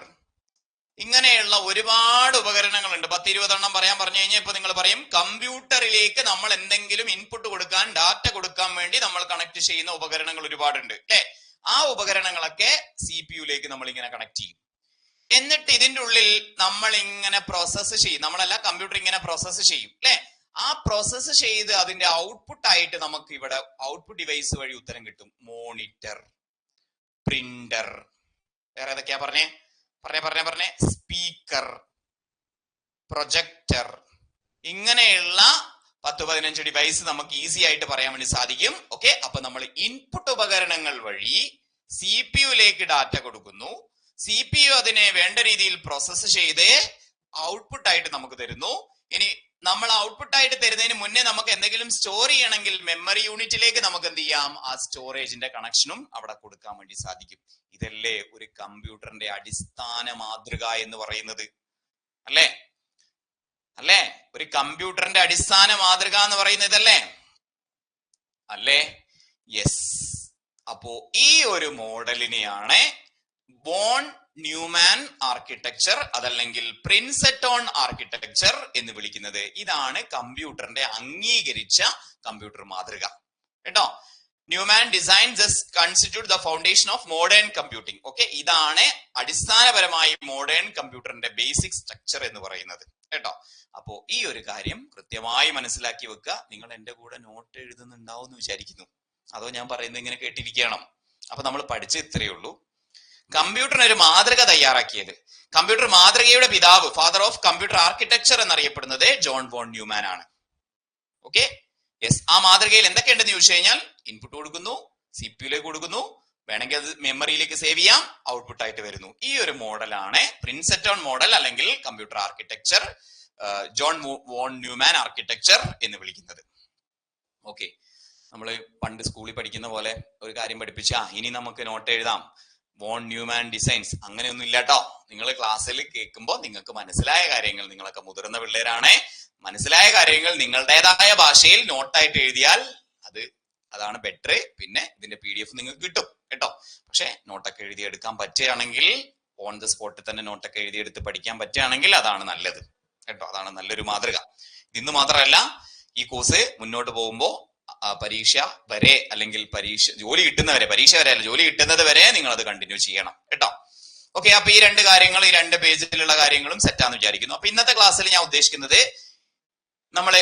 ഇങ്ങനെയുള്ള ഒരുപാട് ഉപകരണങ്ങളുണ്ട്. 10-20 എണ്ണം പറയാൻ പറഞ്ഞു കഴിഞ്ഞാൽ ഇപ്പൊ നിങ്ങൾ പറയും കമ്പ്യൂട്ടറിലേക്ക് നമ്മൾ എന്തെങ്കിലും ഇൻപുട്ട് കൊടുക്കാൻ, ഡാറ്റ കൊടുക്കാൻ വേണ്ടി നമ്മൾ കണക്ട് ചെയ്യുന്ന ഉപകരണങ്ങൾ ഒരുപാടുണ്ട് അല്ലെ? ആ ഉപകരണങ്ങളൊക്കെ CPU-ലേക്ക് നമ്മൾ ഇങ്ങനെ കണക്ട് ചെയ്യും. എന്നിട്ട് ഇതിന്റെ ഉള്ളിൽ നമ്മൾ ഇങ്ങനെ പ്രോസസ്സ് ചെയ്യും. നമ്മളല്ല, കമ്പ്യൂട്ടർ ഇങ്ങനെ പ്രോസസ്സ് ചെയ്യും അല്ലെ? ആ പ്രോസസ്സ് ചെയ്ത് അതിന്റെ ഔട്ട്പുട്ട് ആയിട്ട് നമുക്ക് ഇവിടെ ഔട്ട്പുട്ട് ഡിവൈസ് വഴി ഉത്തരം കിട്ടും. മോണിറ്റർ, പ്രിന്റർ, വേറെ ഏതൊക്കെയാ പറഞ്ഞേ? പറഞ്ഞേ സ്പീക്കർ, പ്രൊജക്ടർ, ഇങ്ങനെയുള്ള 10-15 ഡിവൈസ് നമുക്ക് ഈസി ആയിട്ട് പറയാൻ വേണ്ടി സാധിക്കും. ഓക്കെ, അപ്പൊ നമ്മൾ ഇൻപുട്ട് ഉപകരണങ്ങൾ വഴി CPU-ലേക്ക് ഡാറ്റ കൊടുക്കുന്നു. CPU അതിനെ വേണ്ട രീതിയിൽ പ്രോസസ്സ് ചെയ്ത് ഔട്ട്പുട്ട് ആയിട്ട് നമുക്ക് തരുന്നു. ഇനി നമ്മൾ ഔട്ട്പുട്ട് ആയിട്ട് തരുന്നതിന് മുന്നേ നമുക്ക് എന്തെങ്കിലും സ്റ്റോർ ചെയ്യണമെങ്കിൽ മെമ്മറി യൂണിറ്റിലേക്ക് നമുക്ക് എന്ത് ചെയ്യാം? ആ സ്റ്റോറേജിന്റെ കണക്ഷനും അവിടെ കൊടുക്കാൻ വേണ്ടി സാധിക്കും. ഇതല്ലേ ഒരു കമ്പ്യൂട്ടറിന്റെ അടിസ്ഥാന മാതൃക എന്ന് പറയുന്നത്, അല്ലേ? അല്ലേ? ഒരു കമ്പ്യൂട്ടറിന്റെ അടിസ്ഥാന മാതൃക എന്ന് പറയുന്നത് ഇതല്ലേ? അല്ലേ? യെസ്. അപ്പോ ഈ ഒരു മോഡലിനെയാണ് വോൺ ന്യൂമാൻ ആർക്കിടെക്ചർ അതല്ലെങ്കിൽ പ്രിൻസെറ്റോൺ ആർക്കിടെക്ചർ എന്ന് വിളിക്കുന്നത്. ഇതാണ് കമ്പ്യൂട്ടറിന്റെ അംഗീകരിച്ച കമ്പ്യൂട്ടർ മാതൃക കേട്ടോ. Neumann design just constitute the foundation of modern computing. Okay, ഇതാണ് അടിസ്ഥാനപരമായി മോഡേൺ കമ്പ്യൂട്ടറിന്റെ ബേസിക് സ്ട്രക്ചർ എന്ന് പറയുന്നത് കേട്ടോ. അപ്പോ ഈ ഒരു കാര്യം കൃത്യമായി മനസ്സിലാക്കി വെക്കുക. നിങ്ങൾ എന്റെ കൂടെ നോട്ട് എഴുതുന്നുണ്ടാവും എന്ന് വിചാരിക്കുന്നു, അതോ ഞാൻ പറയുന്നത് ഇങ്ങനെ കേട്ടിരിക്കണം? അപ്പൊ നമ്മൾ പഠിച്ച ഇത്രയേ ഉള്ളൂ. കമ്പ്യൂട്ടറിന് ഒരു മാതൃക തയ്യാറാക്കിയത്, കമ്പ്യൂട്ടർ മാതൃകയുടെ പിതാവ്, ഫാദർ ഓഫ് കമ്പ്യൂട്ടർ ആർക്കിടെക്ചർ എന്നറിയപ്പെടുന്നത് ജോൺ വോൺ ന്യൂമാൻ ആണ്. Okay, yes. ആ മാതൃകയിൽ എന്തൊക്കെയുണ്ടെന്ന് ചോദിച്ചു കഴിഞ്ഞാൽ ഇൻപുട്ട് കൊടുക്കുന്നു, CPU-ലേക്ക് കൊടുക്കുന്നു, വേണമെങ്കിൽ അത് മെമ്മറിയിലേക്ക് സേവ് ചെയ്യാം, ഔട്ട്പുട്ട് ആയിട്ട് വരുന്നു. ഈ ഒരു മോഡലാണ് പ്രിൻസെറ്റോൺ മോഡൽ അല്ലെങ്കിൽ computer architecture, John von Neumann architecture എന്ന് വിളിക്കുന്നത്. ഓക്കെ, നമ്മൾ പണ്ട് സ്കൂളിൽ പഠിക്കുന്ന പോലെ ഒരു കാര്യം പഠിപ്പിച്ച ഇനി നമുക്ക് നോട്ട് എഴുതാം, വോൺ ന്യൂമാൻ ഡിസൈൻസ്, അങ്ങനെയൊന്നും ഇല്ല കേട്ടോ. നിങ്ങൾ ക്ലാസ്സിൽ കേൾക്കുമ്പോൾ നിങ്ങൾക്ക് മനസ്സിലായ കാര്യങ്ങൾ, നിങ്ങളൊക്കെ മുതിർന്ന പിള്ളേരാണ്, മനസ്സിലായ കാര്യങ്ങൾ നിങ്ങളുടേതായ ഭാഷയിൽ നോട്ടായിട്ട് എഴുതിയാൽ അതാണ് ബെറ്റർ. പിന്നെ ഇതിന്റെ PDF നിങ്ങൾക്ക് കിട്ടും കേട്ടോ. പക്ഷെ നോട്ടൊക്കെ എഴുതിയെടുക്കാൻ പറ്റുകയാണെങ്കിൽ, ഓൺ ദ സ്പോട്ടിൽ തന്നെ നോട്ടൊക്കെ എഴുതിയെടുത്ത് പഠിക്കാൻ പറ്റുകയാണെങ്കിൽ അതാണ് നല്ലത് കേട്ടോ. അതാണ് നല്ലൊരു മാതൃക. ഇന്ന് മാത്രമല്ല, ഈ കോഴ്സ് മുന്നോട്ട് പോകുമ്പോൾ പരീക്ഷ വരെ അല്ലെങ്കിൽ ജോലി കിട്ടുന്നവരെ, പരീക്ഷ വരെ അല്ല, ജോലി കിട്ടുന്നത് വരെ നിങ്ങൾ അത് കണ്ടിന്യൂ ചെയ്യണം കേട്ടോ. ഓക്കെ, അപ്പൊ ഈ 2 കാര്യങ്ങൾ, ഈ 2 പേജിലുള്ള കാര്യങ്ങളും സെറ്റാന്ന് വിചാരിക്കുന്നു. അപ്പൊ ഇന്നത്തെ ക്ലാസ്സിൽ ഞാൻ ഉദ്ദേശിക്കുന്നത് നമ്മള്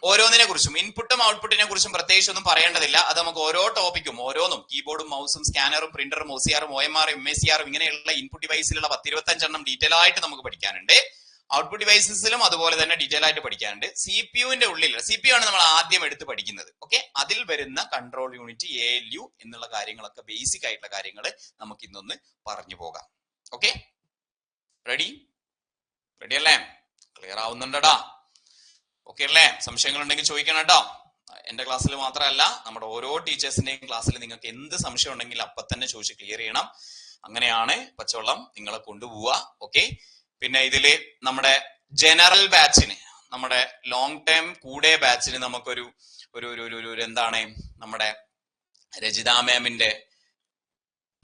ഓരോന്നിനെ കുറിച്ചും, ഇൻപുട്ടും ഔട്ട്പുട്ടിനെ കുറിച്ചും പ്രത്യേകിച്ച് ഒന്നും പറയേണ്ടതില്ല. അത് നമുക്ക് ഓരോ ടോപ്പിക്കും, ഓരോന്നും, കീബോർഡും മൗസും സ്കാനറും പ്രിന്ററും OCR-ഉം OMR-ഉം MACR-ഉം ഇങ്ങനെയുള്ള ഇൻപുട്ട് ഡിവൈസിലുള്ള 10-25 എണ്ണം ഡീറ്റെയിൽ ആയിട്ട് നമുക്ക് പഠിക്കാനുണ്ട്. ഔട്ട്പുട്ട് ഡിവൈസസിലും അതുപോലെ തന്നെ ഡീറ്റെയിൽ ആയിട്ട് പഠിക്കാനുണ്ട്. CPU-ന്റെ ഉള്ളിൽ, CPU ആണ് നമ്മൾ ആദ്യം എടുത്ത് പഠിക്കുന്നത്. ഓക്കെ, അതിൽ വരുന്ന കൺട്രോൾ യൂണിറ്റ്, ALU എന്നുള്ള കാര്യങ്ങളൊക്കെ, ബേസിക് ആയിട്ടുള്ള കാര്യങ്ങൾ നമുക്ക് ഇന്നൊന്ന് പറഞ്ഞു പോകാം. ഓക്കെ, റെഡി അല്ലേ? ക്ലിയർ ആവുന്നുണ്ടടാ? ഓക്കെ അല്ലേ? സംശയങ്ങൾ ഉണ്ടെങ്കിൽ ചോദിക്കണം കേട്ടോ. എന്റെ ക്ലാസ്സിൽ മാത്രമല്ല, നമ്മുടെ ഓരോ ടീച്ചേഴ്സിന്റെയും ക്ലാസ്സിൽ നിങ്ങൾക്ക് എന്ത് സംശയം ഉണ്ടെങ്കിൽ അപ്പൊ തന്നെ ചോദിച്ച് ക്ലിയർ ചെയ്യണം. അങ്ങനെയാണ് പച്ചവെള്ളം നിങ്ങളെ കൊണ്ടുപോവുക. ഓക്കെ, പിന്നെ ഇതില് നമ്മുടെ ജനറൽ ബാച്ചിന്, നമ്മുടെ ലോങ് ടൈം കൂടെ ബാച്ചിന് നമുക്കൊരു എന്താണ്, നമ്മുടെ രജിത മാമിന്റെ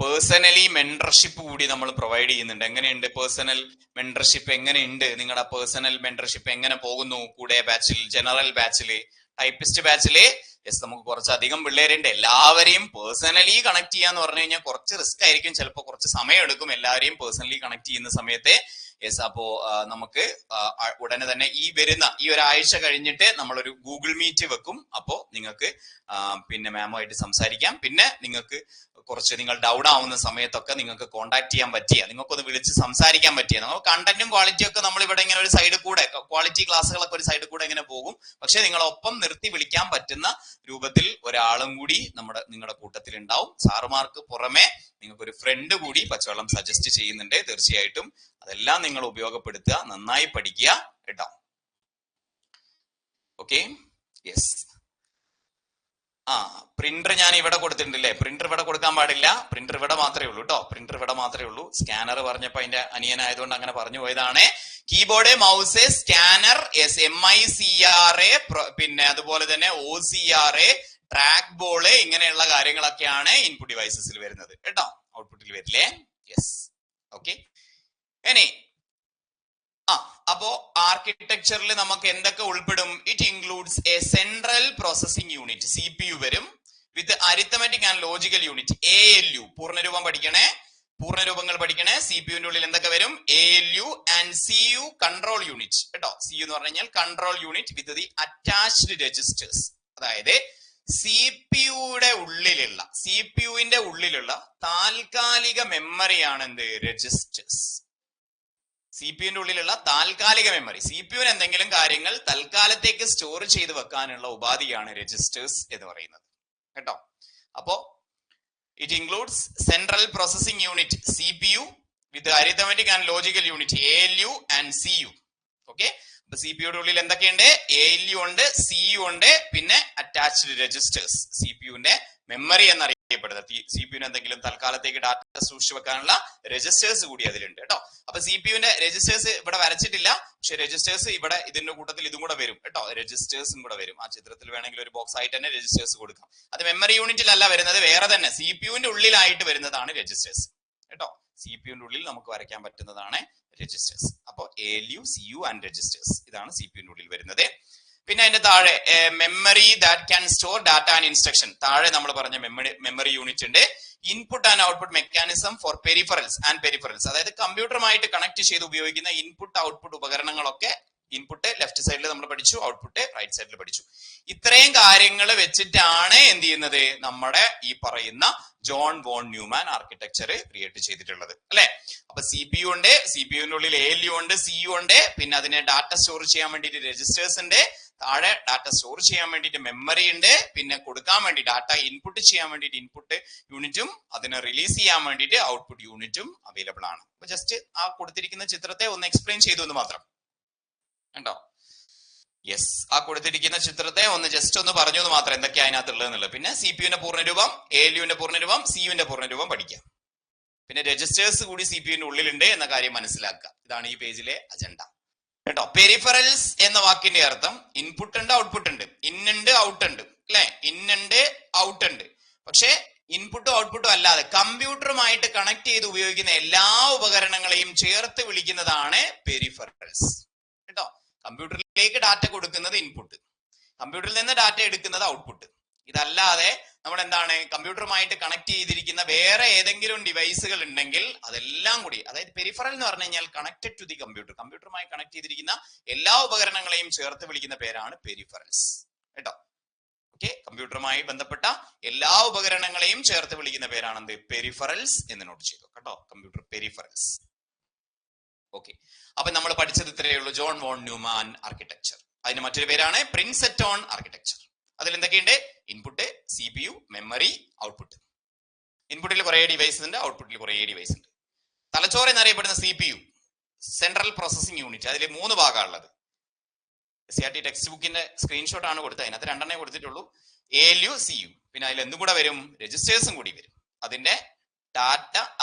പേഴ്സണലി മെന്റർഷിപ്പ് കൂടി നമ്മൾ പ്രൊവൈഡ് ചെയ്യുന്നുണ്ട്. എങ്ങനെയുണ്ട് പേഴ്സണൽ മെന്റർഷിപ്പ്? എങ്ങനെയുണ്ട് നിങ്ങളുടെ പേഴ്സണൽ മെന്റർഷിപ്പ്? എങ്ങനെ പോകുന്നു കൂടെ ബാച്ചിൽ, ജനറൽ ബാച്ചില്, ടൈപ്പിസ്റ്റ് ബാച്ചില്? യെസ്, നമുക്ക് കുറച്ചധികം പിള്ളേരുണ്ട്. എല്ലാവരെയും പേഴ്സണലി കണക്ട് ചെയ്യാന്ന് പറഞ്ഞു കഴിഞ്ഞാൽ കുറച്ച് റിസ്ക് ആയിരിക്കും, ചിലപ്പോൾ കുറച്ച് സമയം എടുക്കും എല്ലാവരെയും പേഴ്സണലി കണക്ട് ചെയ്യുന്ന സമയത്ത്. യെസ്, അപ്പോ നമുക്ക് ഉടനെ തന്നെ ഈ ഒരാഴ്ച കഴിഞ്ഞിട്ട് നമ്മളൊരു ഗൂഗിൾ മീറ്റ് വെക്കും. അപ്പോ നിങ്ങൾക്ക് പിന്നെ മാമുമായിട്ട് സംസാരിക്കാം. പിന്നെ നിങ്ങൾക്ക് കുറച്ച് നിങ്ങൾ ഡൗൺ ആവുന്ന സമയത്തൊക്കെ നിങ്ങൾക്ക് കോൺടാക്ട് ചെയ്യാൻ പറ്റിയ, നിങ്ങൾക്കൊന്ന് വിളിച്ച് സംസാരിക്കാൻ പറ്റിയ, നമ്മൾ കണ്ടന്റും ക്വാളിറ്റിയും ഒക്കെ നമ്മൾ ഇവിടെ ഇങ്ങനെ ഒരു സൈഡ് കൂടെ, ക്വാളിറ്റി ക്ലാസ്സുകളൊക്കെ ഒരു സൈഡ് കൂടെ ഇങ്ങനെ പോകും. പക്ഷെ നിങ്ങളൊപ്പം നിർത്തി വിളിക്കാൻ പറ്റുന്ന രൂപത്തിൽ ഒരാളും കൂടി നിങ്ങളുടെ കൂട്ടത്തിൽ ഉണ്ടാവും. സാറുമാർക്ക് പുറമെ നിങ്ങൾക്ക് ഒരു ഫ്രണ്ട് കൂടി പച്ചവെള്ളം സജസ്റ്റ് ചെയ്യുന്നുണ്ട്. തീർച്ചയായിട്ടും അതെല്ലാം നിങ്ങൾ ഉപയോഗപ്പെടുത്തുക, നന്നായി പഠിക്കുക കേട്ടോ. Okay, yes. പ്രിന്റർ ഞാൻ ഇവിടെ കൊടുത്തിട്ടുണ്ടല്ലേ? പ്രിന്റർ ഇവിടെ കൊടുക്കാൻ പാടില്ല, പ്രിന്റർ ഇവിടെ മാത്രമേ ഉള്ളൂ കേട്ടോ. പ്രിന്റർ ഇവിടെ മാത്രമേ മാത്രമേ ഉള്ളൂ. സ്കാനർ പറഞ്ഞപ്പോ അതിന്റെ അനിയനായതുകൊണ്ട് അങ്ങനെ പറഞ്ഞു പോയതാണ്. കീബോർഡ്, മൗസ്, സ്കാനർ, MICRA, പിന്നെ അതുപോലെ തന്നെ OCRA, ട്രാക്ക് ബോള്, ഇങ്ങനെയുള്ള കാര്യങ്ങളൊക്കെയാണ് ഇൻപുട്ട് ഡിവൈസസിൽ വരുന്നത് കേട്ടോ. ഔട്ട്പുട്ടിൽ വരില്ലേ? യെസ്. ഓക്കെ. ഇനി അപ്പോ ആർക്കിടെക്ചറിൽ നമുക്ക് എന്തൊക്കെ ഉൾപ്പെടും? It includes a central processing unit, CPU വരും, with arithmetic and logical unit, ALU. പൂർണ്ണരൂപം പഠിക്കണേ, പൂർണ്ണരൂപങ്ങൾ പഠിക്കണേ. CPUവിന്റെ ഉള്ളിൽ എന്തൊക്കെ വരും? ALU and CU control unit കേട്ടോ. CU എന്ന് പറഞ്ഞു കഴിഞ്ഞാൽ control unit with the attached registers. അതായത് സിപിയുടെ ഉള്ളിലുള്ള താൽക്കാലിക മെമ്മറിയാണ് എന്ത്? രജിസ്റ്റേഴ്സ്. CPUവിന്റെ ഉള്ളിലുള്ള താൽക്കാലിക മെമ്മറി. CPUവിന് എന്തെങ്കിലും കാര്യങ്ങൾ തൽക്കാലത്തേക്ക് സ്റ്റോർ ചെയ്ത് വെക്കാനുള്ള ഉപാധിയാണ് രജിസ്റ്റേഴ്സ് എന്ന് പറയുന്നത് കേട്ടോ. അപ്പോ it includes central processing unit CPU with arithmetic and logical unit ALU and CU. Okay. അപ്പൊ CPUയുടെ ഉള്ളിൽ എന്തൊക്കെയുണ്ട്? ALU ഉണ്ട്, CU ഉണ്ട്, പിന്നെ അറ്റാച്ച്ഡ് രജിസ്റ്റേഴ്സ്. CPUവിന്റെ മെമ്മറി എന്നറിയപ്പെടുന്നത്, CPUവിന് എന്തെങ്കിലും തൽക്കാലത്തേക്ക് ഡാറ്റ സൂക്ഷിച്ചു വെക്കാനുള്ള രജിസ്റ്റേഴ്സ് കൂടി അതിലുണ്ട് കേട്ടോ. അപ്പൊ CPUവിന്റെ രജിസ്റ്റേഴ്സ് ഇവിടെ വരച്ചിട്ടില്ല, പക്ഷെ രജിസ്റ്റേഴ്സ് ഇവിടെ ഇതിന്റെ കൂട്ടത്തിൽ ഇതും കൂടെ വരും കേട്ടോ. രജിസ്റ്റേഴ്സും കൂടെ വരും. ആ ചിത്രത്തിൽ വേണമെങ്കിൽ ഒരു ബോക്സ് ആയിട്ട് തന്നെ രജിസ്റ്റേഴ്സ് കൊടുക്കാം. അത് മെമ്മറി യൂണിറ്റിലല്ല വരുന്നത്, വേറെ തന്നെ CPUവിന്റെ ഉള്ളിലായിട്ട് വരുന്നതാണ് രജിസ്റ്റേഴ്സ് കേട്ടോ. CPUവിന്റെ ഉള്ളിൽ നമുക്ക് വരയ്ക്കാൻ പറ്റുന്നതാണ് രജിസ്റ്റേഴ്സ്. അപ്പൊ ALU, CU ആൻഡ് രജിസ്റ്റേഴ്സ്, ഇതാണ് CPUവിന്റെ ഉള്ളിൽ വരുന്നത്. പിന്നെ അതിന്റെ താഴെ memory that can store data and instruction. താഴെ നമ്മൾ പറഞ്ഞ മെമ്മറി യൂണിറ്റ് ഉണ്ട്. Input and output mechanism for peripherals and peripherals, അതായത് കമ്പ്യൂട്ടറുമായിട്ട് കണക്ട് ചെയ്ത് ഉപയോഗിക്കുന്ന ഇൻപുട്ട് ഔട്ട്പുട്ട് ഉപകരണങ്ങളൊക്കെ. ഇൻപുട്ട് ലെഫ്റ്റ് സൈഡിൽ നമ്മൾ പഠിച്ചു, ഔട്ട്പുട്ട് റൈറ്റ് സൈഡിൽ പഠിച്ചു. ഇത്രയും കാര്യങ്ങൾ വെച്ചിട്ടാണ് എന്ത് ചെയ്യുന്നത്? നമ്മുടെ ഈ പറയുന്ന John von Neumann architecture create ചെയ്തിട്ടുള്ളത് അല്ലെ. അപ്പൊ CPU ഉണ്ട്, CPUവിന്റെ ഉള്ളിൽ ALU ഉണ്ട്, CU ഉണ്ട്, പിന്നെ അതിനെ ഡാറ്റ സ്റ്റോർ ചെയ്യാൻ വേണ്ടിയിട്ട് രജിസ്റ്റേഴ്സ് ഉണ്ട്, താഴെ ഡാറ്റ സ്റ്റോർ ചെയ്യാൻ വേണ്ടിയിട്ട് മെമ്മറി ഉണ്ട്, പിന്നെ കൊടുക്കാൻ വേണ്ടി ഡാറ്റ ഇൻപുട്ട് ചെയ്യാൻ വേണ്ടിയിട്ട് ഇൻപുട്ട് യൂണിറ്റും അതിനെ റിലീസ് ചെയ്യാൻ വേണ്ടിയിട്ട് ഔട്ട്പുട്ട് യൂണിറ്റും അവൈലബിൾ ആണ്. അപ്പൊ ജസ്റ്റ് ആ കൊടുത്തിരിക്കുന്ന ചിത്രത്തെ ഒന്ന് എക്സ്പ്ലെയിൻ ചെയ്തു എന്ന് മാത്രം കേട്ടോ. യെസ്, ആ കൊടുത്തിരിക്കുന്ന ചിത്രത്തെ ഒന്ന് ജസ്റ്റ് ഒന്ന് പറഞ്ഞു എന്ന് മാത്രം, എന്തൊക്കെയാണ് അതിനകത്തുള്ളത് എന്നുള്ളത്. പിന്നെ CPUവിന്റെ പൂർണ്ണരൂപം, ALUവിന്റെ പൂർണ്ണരൂപം, CUവിന്റെ പൂർണ്ണരൂപം പഠിക്കാം. പിന്നെ രജിസ്റ്റേഴ്സ് കൂടി CPUവിന്റെ ഉള്ളിലുണ്ട് എന്ന കാര്യം മനസ്സിലാക്കുക. ഇതാണ് ഈ പേജിലെ അജണ്ട കേട്ടോ. പെരിഫറൽസ് എന്ന വാക്കിന്റെ അർത്ഥം ഇൻപുട്ട് ഉണ്ട്, ഔട്ട്പുട്ട് ഉണ്ട്, ഇന്നുണ്ട്, ഔട്ട് ഉണ്ട് അല്ലെ. ഇന്നുണ്ട്, ഔട്ട് ഉണ്ട്. പക്ഷെ ഇൻപുട്ടും ഔട്ട്പുട്ടും അല്ലാതെ കമ്പ്യൂട്ടറുമായിട്ട് കണക്ട് ചെയ്ത് ഉപയോഗിക്കുന്ന എല്ലാ ഉപകരണങ്ങളെയും ചേർത്ത് വിളിക്കുന്നതാണ് പെരിഫറൽസ് കേട്ടോ. കമ്പ്യൂട്ടറിലേക്ക് ഡാറ്റ കൊടുക്കുന്നത് ഇൻപുട്ട്, കമ്പ്യൂട്ടറിൽ നിന്ന് ഡാറ്റ എടുക്കുന്നത് ഔട്ട്പുട്ട്. ഇതല്ലാതെ നമ്മൾ എന്താണ്, കമ്പ്യൂട്ടറുമായിട്ട് കണക്ട് ചെയ്തിരിക്കുന്ന വേറെ ഏതെങ്കിലും ഡിവൈസുകൾ ഉണ്ടെങ്കിൽ അതെല്ലാം കൂടി, അതായത് പെരിഫറൽ എന്ന് പറഞ്ഞു കഴിഞ്ഞാൽ കണക്റ്റഡ് ടു ദി കമ്പ്യൂട്ടർ, കമ്പ്യൂട്ടറുമായി കണക്ട് ചെയ്തിരിക്കുന്ന എല്ലാ ഉപകരണങ്ങളെയും ചേർത്ത് വിളിക്കുന്ന പേരാണ് പെരിഫറൽസ് കേട്ടോ. ഓക്കെ, കമ്പ്യൂട്ടറുമായി ബന്ധപ്പെട്ട എല്ലാ ഉപകരണങ്ങളെയും ചേർത്ത് വിളിക്കുന്ന പേരാണ് എന്ത്? പെരിഫറൽസ് എന്ന് നോട്ട് ചെയ്തു കേട്ടോ. Computer peripherals. ഓക്കെ, അപ്പൊ നമ്മൾ പഠിച്ചത് ഇത്രയേ ഉള്ളൂ, ജോൺ വോൺ ന്യൂമാൻ ആർക്കിടെക്ചർ. അതിന് മറ്റൊരു പേരാണ് പ്രിൻസെറ്റോൺ ആർക്കിടെക്ചർ. അതിൽ എന്തൊക്കെയുണ്ട്? Input, CPU, memory, output. ഇൻപുട്ടിൽ കുറെ ഡിവൈസ് ഉണ്ട്, ഔട്ട്പുട്ടിൽ കുറെ ഡിവൈസ് ഉണ്ട്. തലച്ചോറ് എന്നറിയപ്പെടുന്ന CPU, സെൻട്രൽ പ്രോസസിംഗ് യൂണിറ്റ്, അതിൽ 3 ഭാഗമുള്ളത്. CRT ടെക്സ്റ്റ് ബുക്കിന്റെ സ്ക്രീൻഷോട്ട് ആണ് കൊടുത്തത്, അതിനകത്ത് 2 കൊടുത്തിട്ടുള്ളൂ. ALU, CU, പിന്നെ അതിൽ എന്തും കൂടെ വരും? രജിസ്റ്റേഴ്സും കൂടി വരും. അതിന്റെ ഡാറ്റ,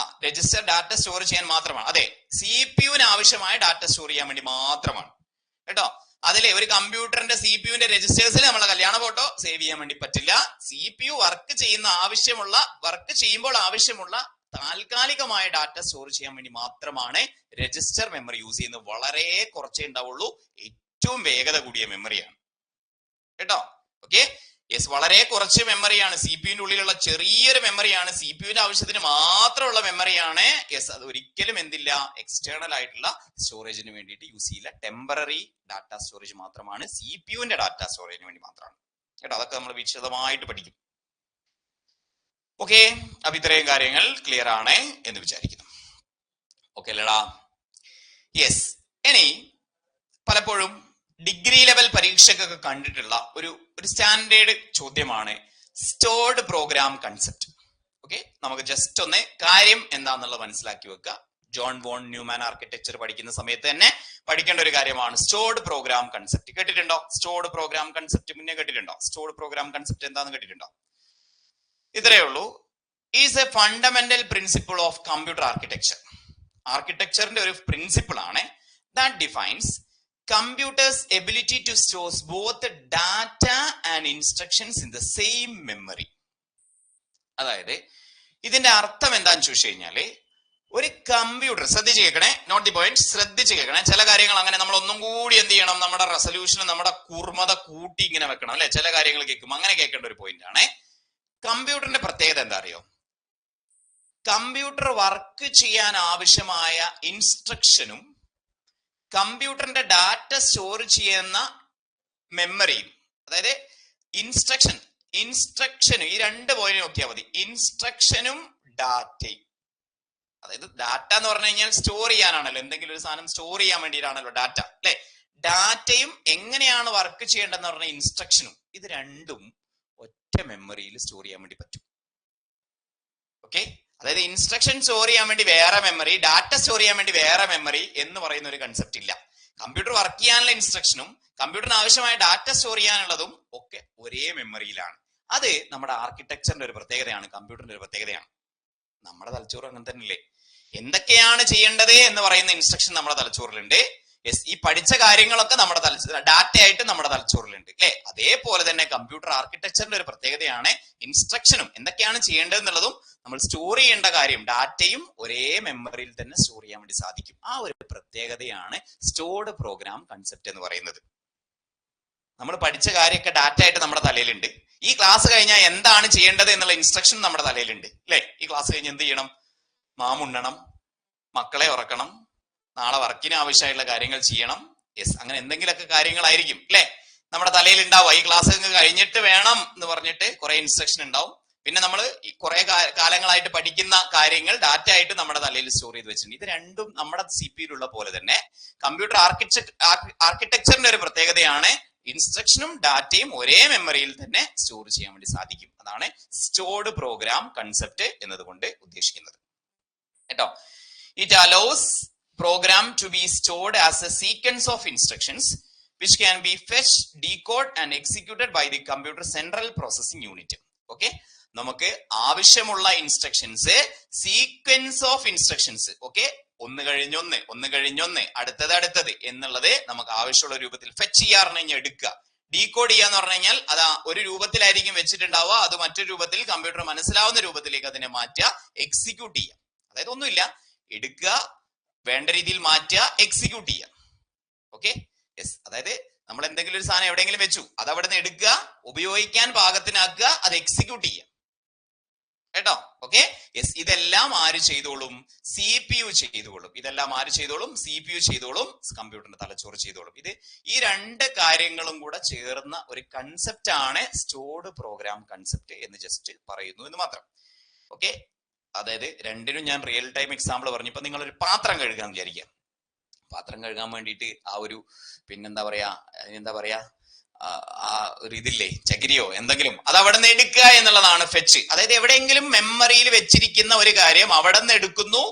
രജിസ്റ്റർ ഡാറ്റ സ്റ്റോർ ചെയ്യാൻ മാത്രമാണ്. അതെ, CPUവിന് ആവശ്യമായ ഡാറ്റ സ്റ്റോർ ചെയ്യാൻ വേണ്ടി മാത്രമാണ് കേട്ടോ. അതിലെ ഒരു കമ്പ്യൂട്ടറിന്റെ CPUവിന്റെ രജിസ്റ്റേഴ്സിൽ നമ്മളെ കല്യാണ ഫോട്ടോ സേവ് ചെയ്യാൻ വേണ്ടി പറ്റില്ല. CPU വർക്ക് ചെയ്യുമ്പോൾ ആവശ്യമുള്ള താൽക്കാലികമായ ഡാറ്റ സ്റ്റോർ ചെയ്യാൻ വേണ്ടി മാത്രമാണ് രജിസ്റ്റർ മെമ്മറി യൂസ് ചെയ്യുന്നത്. വളരെ കുറച്ചേ ഉണ്ടാവുള്ളൂ, ഏറ്റവും വേഗത കൂടിയ മെമ്മറിയാണ് കേട്ടോ. ഓക്കെ, യെസ്, വളരെ കുറച്ച് മെമ്മറിയാണ്, CPUവിന്റെ ഉള്ളിലുള്ള ചെറിയൊരു മെമ്മറിയാണ്, CPUവിന്റെ ആവശ്യത്തിന് മാത്രമുള്ള മെമ്മറിയാണ്. യെസ്, അത് ഒരിക്കലും എന്തില്ല, എക്സ്റ്റേണൽ ആയിട്ടുള്ള സ്റ്റോറേജിന് വേണ്ടിയിട്ട് യൂസ് ചെയ്യില്ല. ടെമ്പററി ഡാറ്റ സ്റ്റോറേജ് മാത്രമാണ്, CPUവിന്റെ ഡാറ്റ സ്റ്റോറേജിന് വേണ്ടി മാത്രമാണ് കേട്ടോ. അതൊക്കെ നമ്മൾ വിശദമായിട്ട് പഠിക്കും. ഓക്കെ, അപ്പൊ ഇത്രയും കാര്യങ്ങൾ ക്ലിയർ ആണ് എന്ന് വിചാരിക്കുന്നു. ഓക്കെ അല്ലടാ? യെസ്. ഇനി പലപ്പോഴും ഡിഗ്രി ലെവൽ പരീക്ഷയ്ക്കൊക്കെ കണ്ടിട്ടുള്ള ഒരു സ്റ്റാൻഡേർഡ് ചോദ്യമാണ് സ്റ്റോർഡ് പ്രോഗ്രാം കൺസെപ്റ്റ്. ഓക്കെ, നമുക്ക് ജസ്റ്റ് ഒന്ന് കാര്യം എന്താണെന്നുള്ളത് മനസ്സിലാക്കി വെക്കുക. ജോൺ വോൺ ന്യൂമാൻ ആർക്കിടെക്ചർ പഠിക്കുന്ന സമയത്ത് തന്നെ പഠിക്കേണ്ട ഒരു കാര്യമാണ് സ്റ്റോർഡ് പ്രോഗ്രാം കൺസെപ്റ്റ്. കേട്ടിട്ടുണ്ടോ? സ്റ്റോർഡ് പ്രോഗ്രാം കൺസെപ്റ്റ് മുന്നേ കേട്ടിട്ടുണ്ടോ? സ്റ്റോർഡ് പ്രോഗ്രാം കൺസെപ്റ്റ് എന്താണെന്ന് കേട്ടിട്ടുണ്ടോ? ഇത്രയേ ഉള്ളൂ. Is a fundamental principle of computer architecture. ആർക്കിടെക്ചറിന്റെ ഒരു പ്രിൻസിപ്പിൾ ആണ്. That defines computer's ability to store both data and instructions in the same memory. അതായത് ഇതിന്റെ അർത്ഥം എന്താന്ന് ചോദിച്ചു കഴിഞ്ഞാല്, ഒരു കമ്പ്യൂട്ടർ, ശ്രദ്ധിച്ച് കേൾക്കണേ, നോട്ട് ദി പോയിന്റ്, ശ്രദ്ധിച്ച് കേൾക്കണേ. ചില കാര്യങ്ങൾ അങ്ങനെ നമ്മൾ ഒന്നും കൂടി എന്ത് ചെയ്യണം, നമ്മുടെ റെസൊല്യൂഷനും നമ്മുടെ കൂർമ്മത കൂട്ടി ഇങ്ങനെ വെക്കണം അല്ലെ. ചില കാര്യങ്ങൾ കേൾക്കുമ്പോൾ അങ്ങനെ കേൾക്കേണ്ട ഒരു പോയിന്റ് ആണ്. കമ്പ്യൂട്ടറിന്റെ പ്രത്യേകത എന്താ അറിയോ? കമ്പ്യൂട്ടർ വർക്ക് ചെയ്യാൻ ആവശ്യമായ ഇൻസ്ട്രക്ഷനും കമ്പ്യൂട്ടറിന്റെ ഡാറ്റ സ്റ്റോർ ചെയ്യുന്ന മെമ്മറിയും, അതായത് ഇൻസ്ട്രക്ഷനും ഈ രണ്ട് പോയിന്റ് നോക്കിയാൽ മതി. ഇൻസ്ട്രക്ഷനും ഡാറ്റയും, അതായത് ഡാറ്റ എന്ന് പറഞ്ഞു കഴിഞ്ഞാൽ സ്റ്റോർ ചെയ്യാനാണല്ലോ, എന്തെങ്കിലും ഒരു സാധനം സ്റ്റോർ ചെയ്യാൻ വേണ്ടിയിട്ടാണല്ലോ ഡാറ്റ അല്ലെ. ഡാറ്റയും എങ്ങനെയാണ് വർക്ക് ചെയ്യേണ്ടതെന്ന് പറഞ്ഞ ഇൻസ്ട്രക്ഷനും, ഇത് രണ്ടും ഒറ്റ മെമ്മറിയിൽ സ്റ്റോർ ചെയ്യാൻ വേണ്ടി പറ്റും. ഓക്കെ, അതായത് ഇൻസ്ട്രക്ഷൻ സ്റ്റോർ ചെയ്യാൻ വേണ്ടി വേറെ മെമ്മറി, ഡാറ്റ സ്റ്റോർ ചെയ്യാൻ വേണ്ടി വേറെ മെമ്മറി എന്ന് പറയുന്ന ഒരു കൺസെപ്റ്റ് ഇല്ല. കമ്പ്യൂട്ടർ വർക്ക് ചെയ്യാനുള്ള ഇൻസ്ട്രക്ഷനും കമ്പ്യൂട്ടറിന് ആവശ്യമായ ഡാറ്റ സ്റ്റോർ ചെയ്യാനുള്ളതും ഒക്കെ ഒരേ മെമ്മറിയിലാണ്. അത് നമ്മുടെ ആർക്കിടെക്ചറിന്റെ ഒരു പ്രത്യേകതയാണ്, കമ്പ്യൂട്ടറിന്റെ ഒരു പ്രത്യേകതയാണ്. നമ്മുടെ തലച്ചോറ് അങ്ങനെ തന്നെയല്ലേ, എന്തൊക്കെയാണ് ചെയ്യേണ്ടത് എന്ന് പറയുന്ന ഇൻസ്ട്രക്ഷൻ നമ്മുടെ തലച്ചോറിലുണ്ട്. ഈ പഠിച്ച കാര്യങ്ങളൊക്കെ നമ്മുടെ ഡാറ്റ ആയിട്ട് നമ്മുടെ തലച്ചോറിലുണ്ട് അല്ലെ. അതേപോലെ തന്നെ കമ്പ്യൂട്ടർ ആർക്കിടെക്ചറിന്റെ ഒരു പ്രത്യേകതയാണ് ഇൻസ്ട്രക്ഷനും എന്തൊക്കെയാണ് ചെയ്യേണ്ടതെന്നുള്ളതും നമ്മൾ സ്റ്റോർ ചെയ്യേണ്ട കാര്യം ഡാറ്റയും ഒരേ മെമ്മറിയിൽ തന്നെ സ്റ്റോർ ചെയ്യാൻ വേണ്ടി സാധിക്കും. ആ ഒരു പ്രത്യേകതയാണ് സ്റ്റോർഡ് പ്രോഗ്രാം കൺസെപ്റ്റ് എന്ന് പറയുന്നത്. നമ്മൾ പഠിച്ച കാര്യമൊക്കെ ഡാറ്റ ആയിട്ട് നമ്മുടെ തലയിലുണ്ട്. ഈ ക്ലാസ് കഴിഞ്ഞാൽ എന്താണ് ചെയ്യേണ്ടത് എന്നുള്ള ഇൻസ്ട്രക്ഷൻ നമ്മുടെ തലയിലുണ്ട് അല്ലെ. ഈ ക്ലാസ് കഴിഞ്ഞ് എന്ത് ചെയ്യണം? മാമുണ്ണണം, മക്കളെ ഉറക്കണം, നാളെ വർക്കിന് ആവശ്യമായിട്ടുള്ള കാര്യങ്ങൾ ചെയ്യണം. യെസ്, അങ്ങനെ എന്തെങ്കിലുമൊക്കെ കാര്യങ്ങളായിരിക്കും അല്ലെ നമ്മുടെ തലയിൽ ഉണ്ടാവുക. ഈ ക്ലാസ് കഴിഞ്ഞിട്ട് വേണം എന്ന് പറഞ്ഞിട്ട് കുറെ ഇൻസ്ട്രക്ഷൻ ഉണ്ടാവും. പിന്നെ നമ്മൾ കുറെ കാലങ്ങളായിട്ട് പഠിക്കുന്ന കാര്യങ്ങൾ ഡാറ്റ ആയിട്ട് നമ്മുടെ തലയിൽ സ്റ്റോർ ചെയ്ത് വെച്ചിട്ടുണ്ട്. ഇത് രണ്ടും നമ്മുടെ CPU ഉള്ള പോലെ തന്നെ കമ്പ്യൂട്ടർ ആർക്കിടെക്ചറിന്റെ ഒരു പ്രത്യേകതയാണ് ഇൻസ്ട്രക്ഷനും ഡാറ്റയും ഒരേ മെമ്മറിയിൽ തന്നെ സ്റ്റോർ ചെയ്യാൻ വേണ്ടി സാധിക്കും. അതാണ് സ്റ്റോർഡ് പ്രോഗ്രാം കൺസെപ്റ്റ് എന്നതുകൊണ്ട് ഉദ്ദേശിക്കുന്നത് കേട്ടോ. It allows program to be stored as a sequence of instructions which can be fetched, decoded and executed by the computer central processing unit. Okay, നമുക്ക് ആവശ്യമുള്ള instructions sequence of instructions, okay, ഒന്ന് കഴിഞ്ഞൊന്ന് അടുത്തത് എന്നുള്ളത് നമുക്ക് ആവശ്യമുള്ള രൂപത്തിൽ ഫെച്ച് ചെയ്യാറ് കഴിഞ്ഞാൽ എടുക്കുക. ഡീകോഡ് ചെയ്യാന്ന് പറഞ്ഞു കഴിഞ്ഞാൽ അത് ഒരു രൂപത്തിലായിരിക്കും വെച്ചിട്ടുണ്ടാവുക, അത് മറ്റൊരു രൂപത്തിൽ കമ്പ്യൂട്ടർ മനസ്സിലാവുന്ന രൂപത്തിലേക്ക് അതിനെ മാറ്റുക, എക്സിക്യൂട്ട് ചെയ്യുക. അതായത് ഒന്നുമില്ല, എടുക്കുക, വേണ്ട രീതിയിൽ മാറ്റുക, എക്സിക്യൂട്ട് ചെയ്യുക. ഓക്കെ, യെസ്, അതായത് നമ്മൾ എന്തെങ്കിലും ഒരു സാധനം എവിടെയെങ്കിലും വെച്ചു, അത് അവിടെ നിന്ന് എടുക്കുക, ഉപയോഗിക്കാൻ പാകത്തിനാക്കുക, അത് എക്സിക്യൂട്ട് ചെയ്യുക കേട്ടോ. ഓക്കെ, യെസ്, ഇതെല്ലാം ആര് ചെയ്തോളും? CPU ചെയ്തോളും. ഇതെല്ലാം ആര് ചെയ്തോളും? CPU ചെയ്തോളും, കമ്പ്യൂട്ടറിന്റെ തലച്ചോറ് ചെയ്തോളും. ഈ രണ്ട് കാര്യങ്ങളും കൂടെ ചേർന്ന ഒരു കൺസെപ്റ്റ് ആണ് സ്റ്റോർഡ് പ്രോഗ്രാം കൺസെപ്റ്റ് എന്ന് ജസ്റ്റ് പറയുന്നു എന്ന് മാത്രം. ഓക്കെ, അതായത് രണ്ടിനും ഞാൻ റിയൽ ടൈം എക്സാമ്പിൾ പറഞ്ഞു. ഇപ്പൊ നിങ്ങളൊരു പാത്രം കഴുകാന്ന് വിചാരിക്കാം. പാത്രം കഴുകാൻ വേണ്ടിയിട്ട് ആ ഒരു പിന്നെന്താ പറയാ ആ ഒരു ഇതില്ലേ, ചകിരിയോ എന്തെങ്കിലും, അത് അവിടെ നിന്ന് എടുക്കുക എന്നുള്ളതാണ് ഫെച്ച്. അതായത് എവിടെയെങ്കിലും മെമ്മറിയിൽ വെച്ചിരിക്കുന്ന ഒരു കാര്യം അവിടെ നിന്ന് എടുക്കുന്നു,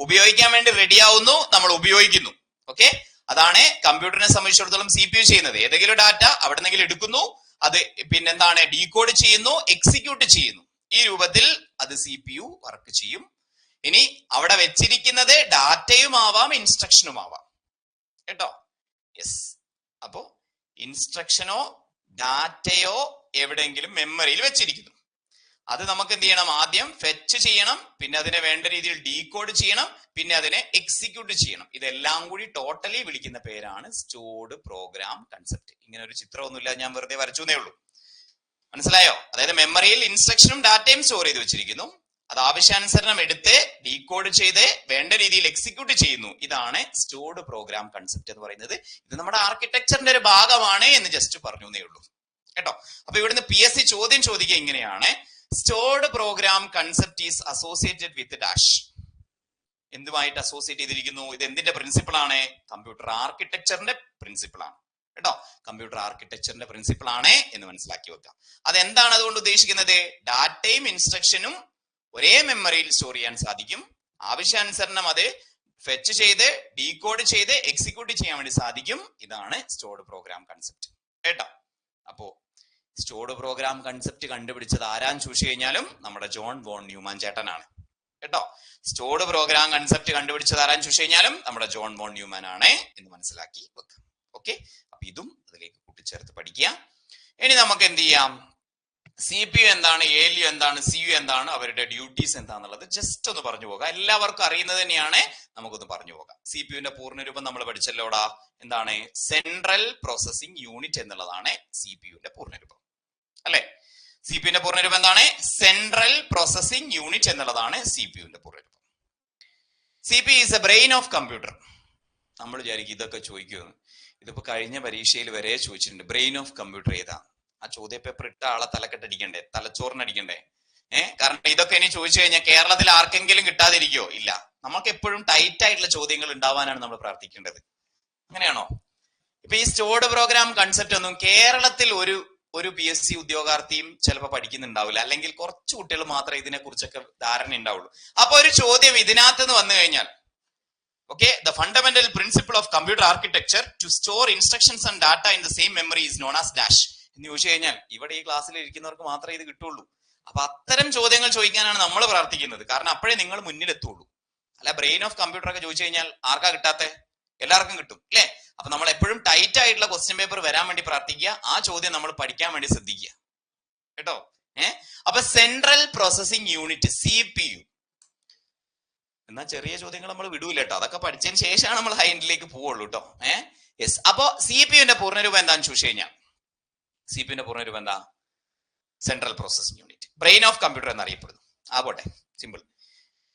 ഉപയോഗിക്കാൻ വേണ്ടി റെഡിയാവുന്നു, നമ്മൾ ഉപയോഗിക്കുന്നു. ഓക്കെ, അതാണ് കമ്പ്യൂട്ടറിനെ സംബന്ധിച്ചിടത്തോളം CPU ചെയ്യുന്നത്. ഏതെങ്കിലും ഡാറ്റ അവിടെ നിന്നെങ്കിലും എടുക്കുന്നു, അത് പിന്നെന്താണ് ഡീകോഡ് ചെയ്യുന്നു, എക്സിക്യൂട്ട് ചെയ്യുന്നു. ഈ രൂപത്തിൽ അത് CPU വർക്ക് ചെയ്യും. ഇനി അവിടെ വെച്ചിരിക്കുന്നത് ഡാറ്റയും ആവാം, ഇൻസ്ട്രക്ഷനും ആവാം കേട്ടോ. യെസ്, അപ്പോ ഇൻസ്ട്രക്ഷനോ ഡാറ്റയോ എവിടെയെങ്കിലും മെമ്മറിയിൽ വെച്ചിരിക്കുന്നു, അത് നമുക്ക് എന്ത് ചെയ്യണം? ആദ്യം ഫെച്ച് ചെയ്യണം, പിന്നെ അതിനെ വേണ്ട രീതിയിൽ ഡീകോഡ് ചെയ്യണം, പിന്നെ അതിനെ എക്സിക്യൂട്ട് ചെയ്യണം. ഇതെല്ലാം കൂടി ടോട്ടലി വിളിക്കുന്ന പേരാണ് സ്റ്റോർഡ് പ്രോഗ്രാം കൺസെപ്റ്റ്. ഇങ്ങനെ ഒരു ചിത്രമൊന്നുമില്ല, ഞാൻ വെറുതെ വരച്ചേ ഉള്ളൂ. മനസ്സിലായോ? അതായത് മെമ്മറിയിൽ ഇൻസ്ട്രക്ഷനും ഡാറ്റയും സ്റ്റോർ ചെയ്ത് വെച്ചിരിക്കുന്നു, അത് ആവശ്യാനുസരണം എടുത്ത് ഡീകോഡ് ചെയ്ത് വേണ്ട രീതിയിൽ എക്സിക്യൂട്ട് ചെയ്യുന്നു. ഇതാണ് സ്റ്റോർഡ് പ്രോഗ്രാം കൺസെപ്റ്റ് എന്ന് പറയുന്നത്. ഇത് നമ്മുടെ ആർക്കിടെക്ചറിന്റെ ഒരു ഭാഗമാണ് എന്ന് ജസ്റ്റ് പറഞ്ഞു എന്നേ ഉള്ളൂ കേട്ടോ. അപ്പൊ ഇവിടുന്ന് PSC ചോദ്യം ചോദിക്കുക ഇങ്ങനെയാണ്: stored program concept is associated with dash. എന്തുമായിട്ട് അസോസിയേറ്റ് ചെയ്തിരിക്കുന്നു? ഇത് എന്തിന്റെ പ്രിൻസിപ്പിൾ ആണ്? കമ്പ്യൂട്ടർ ആർക്കിടെക്ചറിന്റെ പ്രിൻസിപ്പിൾ ആണ് കേട്ടോ. കമ്പ്യൂട്ടർ ആർക്കിടെക്ചറിന്റെ പ്രിൻസിപ്പിൾ ആണ് എന്ന് മനസ്സിലാക്കി വെക്കാം. അതെന്താണ് അതുകൊണ്ട് ഉദ്ദേശിക്കുന്നത്? ഡാറ്റയും ഇൻസ്ട്രക്ഷനും ഒരേ മെമ്മറിയിൽ സ്റ്റോർ ചെയ്യാൻ സാധിക്കും, ആവശ്യാനുസരണം അത് ഫെച്ച് ചെയ്ത് ഡീകോഡ് ചെയ്ത് എക്സിക്യൂട്ട് ചെയ്യാൻ വേണ്ടി സാധിക്കും. ഇതാണ് സ്റ്റോർഡ് പ്രോഗ്രാം കൺസെപ്റ്റ് കേട്ടോ. അപ്പോ സ്റ്റോർഡ് പ്രോഗ്രാം കൺസെപ്റ്റ് കണ്ടുപിടിച്ചത് ആരാന്ന് ചോദിച്ചു കഴിഞ്ഞാലും നമ്മുടെ ജോൺ വോൺ ന്യൂമാൻ ചേട്ടനാണ് കേട്ടോ. സ്റ്റോർഡ് പ്രോഗ്രാം കൺസെപ്റ്റ് കണ്ടുപിടിച്ചത് ആരാന്ന് ചോദിച്ചു കഴിഞ്ഞാലും നമ്മുടെ ജോൺ വോൺ ന്യൂമാൻ ആണ് എന്ന് മനസ്സിലാക്കി വെക്കാം. ഓക്കെ, അപ്പൊ ഇതും അതിലേക്ക് കൂട്ടിച്ചേർത്ത് പഠിക്കുക. ഇനി നമുക്ക് എന്ത് ചെയ്യാം, CPU എന്താണ്, ALU എന്താണ്, CU എന്താണ്, അവരുടെ ഡ്യൂട്ടീസ് എന്താണെന്നുള്ളത് ജസ്റ്റ് ഒന്ന് പറഞ്ഞു പോകാം. എല്ലാവർക്കും അറിയുന്നത് തന്നെയാണ്, നമുക്കൊന്ന് പറഞ്ഞു പോകാം. CPU പൂർണ്ണരൂപം നമ്മൾ പഠിച്ചല്ലോടാ, എന്താണ്? സെൻട്രൽ പ്രോസസിംഗ് യൂണിറ്റ് എന്നുള്ളതാണ് CPU പൂർണ്ണരൂപം അല്ലെ. CPU പൂർണ്ണരൂപം എന്താണ്? സെൻട്രൽ പ്രോസസിംഗ് യൂണിറ്റ് എന്നുള്ളതാണ് CPU പൂർണ്ണരൂപം. CPU is A brain of computer. നമ്മൾ വിചാരിക്കും ഇതൊക്കെ ചോദിക്കുമെന്ന്. ഇതിപ്പോ കഴിഞ്ഞ പരീക്ഷയിൽ വരെ ചോദിച്ചിട്ടുണ്ട്, ബ്രെയിൻ ഓഫ് കമ്പ്യൂട്ടർ ഏതാ? ആ ചോദ്യ പേപ്പർ ഇട്ട ആളെ തലക്കെട്ടടിക്കണ്ടേ, തലച്ചോറിനടിക്കണ്ടേ? കാരണം ഇതൊക്കെ ഇനി ചോദിച്ചു കഴിഞ്ഞാൽ കേരളത്തിൽ ആർക്കെങ്കിലും കിട്ടാതിരിക്കോ? ഇല്ല. നമുക്ക് എപ്പോഴും ടൈറ്റ് ആയിട്ടുള്ള ചോദ്യങ്ങൾ ഉണ്ടാവാനാണ് നമ്മൾ പ്രാർത്ഥിക്കേണ്ടത്. അങ്ങനെയാണോ? ഇപ്പൊ ഈ സ്റ്റോർഡ് പ്രോഗ്രാം കൺസെപ്റ്റ് ഒന്നും കേരളത്തിൽ ഒരു PSC ഉദ്യോഗാർത്ഥിയും ചിലപ്പോൾ പഠിക്കുന്നുണ്ടാവില്ല, അല്ലെങ്കിൽ കുറച്ച് കുട്ടികൾ മാത്രമേ ഇതിനെ കുറിച്ചൊക്കെ ധാരണ ഉണ്ടാവുള്ളൂ. അപ്പൊ ഒരു ചോദ്യം ഇതിനകത്ത് നിന്ന് വന്നു കഴിഞ്ഞാൽ, okay, the fundamental principle of computer architecture to store instructions and data in the same memory is known as dash എന്ന് ചോദിച്ചു കഴിഞ്ഞാൽ ഇവിടെ ഈ ക്ലാസ്സിൽ ഇരിക്കുന്നവർക്ക് മാത്രമേ ഇത് കിട്ടുള്ളൂ. അപ്പൊ അത്തരം ചോദ്യങ്ങൾ ചോദിക്കാനാണ് നമ്മൾ പ്രാർത്ഥിക്കുന്നത്. കാരണം അപ്പോഴേ നിങ്ങൾ മുന്നിലെത്തുള്ളൂ. അല്ല ബ്രെയിൻ ഓഫ് കമ്പ്യൂട്ടർ ഒക്കെ ചോദിച്ചു കഴിഞ്ഞാൽ ആർക്കാ കിട്ടാത്ത? എല്ലാവർക്കും കിട്ടും അല്ലെ. അപ്പൊ നമ്മൾ എപ്പോഴും ടൈറ്റ് ആയിട്ടുള്ള ക്വസ്റ്റ്യൻ പേപ്പർ വരാൻ വേണ്ടി പ്രാർത്ഥിക്കുക. ആ ചോദ്യം നമ്മൾ പഠിക്കാൻ വേണ്ടി ശ്രദ്ധിക്കുക കേട്ടോ. അപ്പൊ സെൻട്രൽ പ്രോസസിംഗ് യൂണിറ്റ് CPU. എന്നാൽ ചെറിയ ചോദ്യങ്ങൾ നമ്മൾ വിടൂല കേട്ടോ, അതൊക്കെ പഠിച്ചതിന് ശേഷമാണ് നമ്മൾ ഹൈൻഡിലേക്ക് പോവുള്ളൂ കേട്ടോ. യെസ്. അപ്പോ CPU പൂർണ്ണരൂപം എന്താന്ന് ചോദിച്ചു കഴിഞ്ഞാൽ, CPU പൂർണ്ണരൂപം എന്താ? Central processing unit, brain of computer എന്നറിയപ്പെടുന്നു. ആ പോട്ടെ, simple.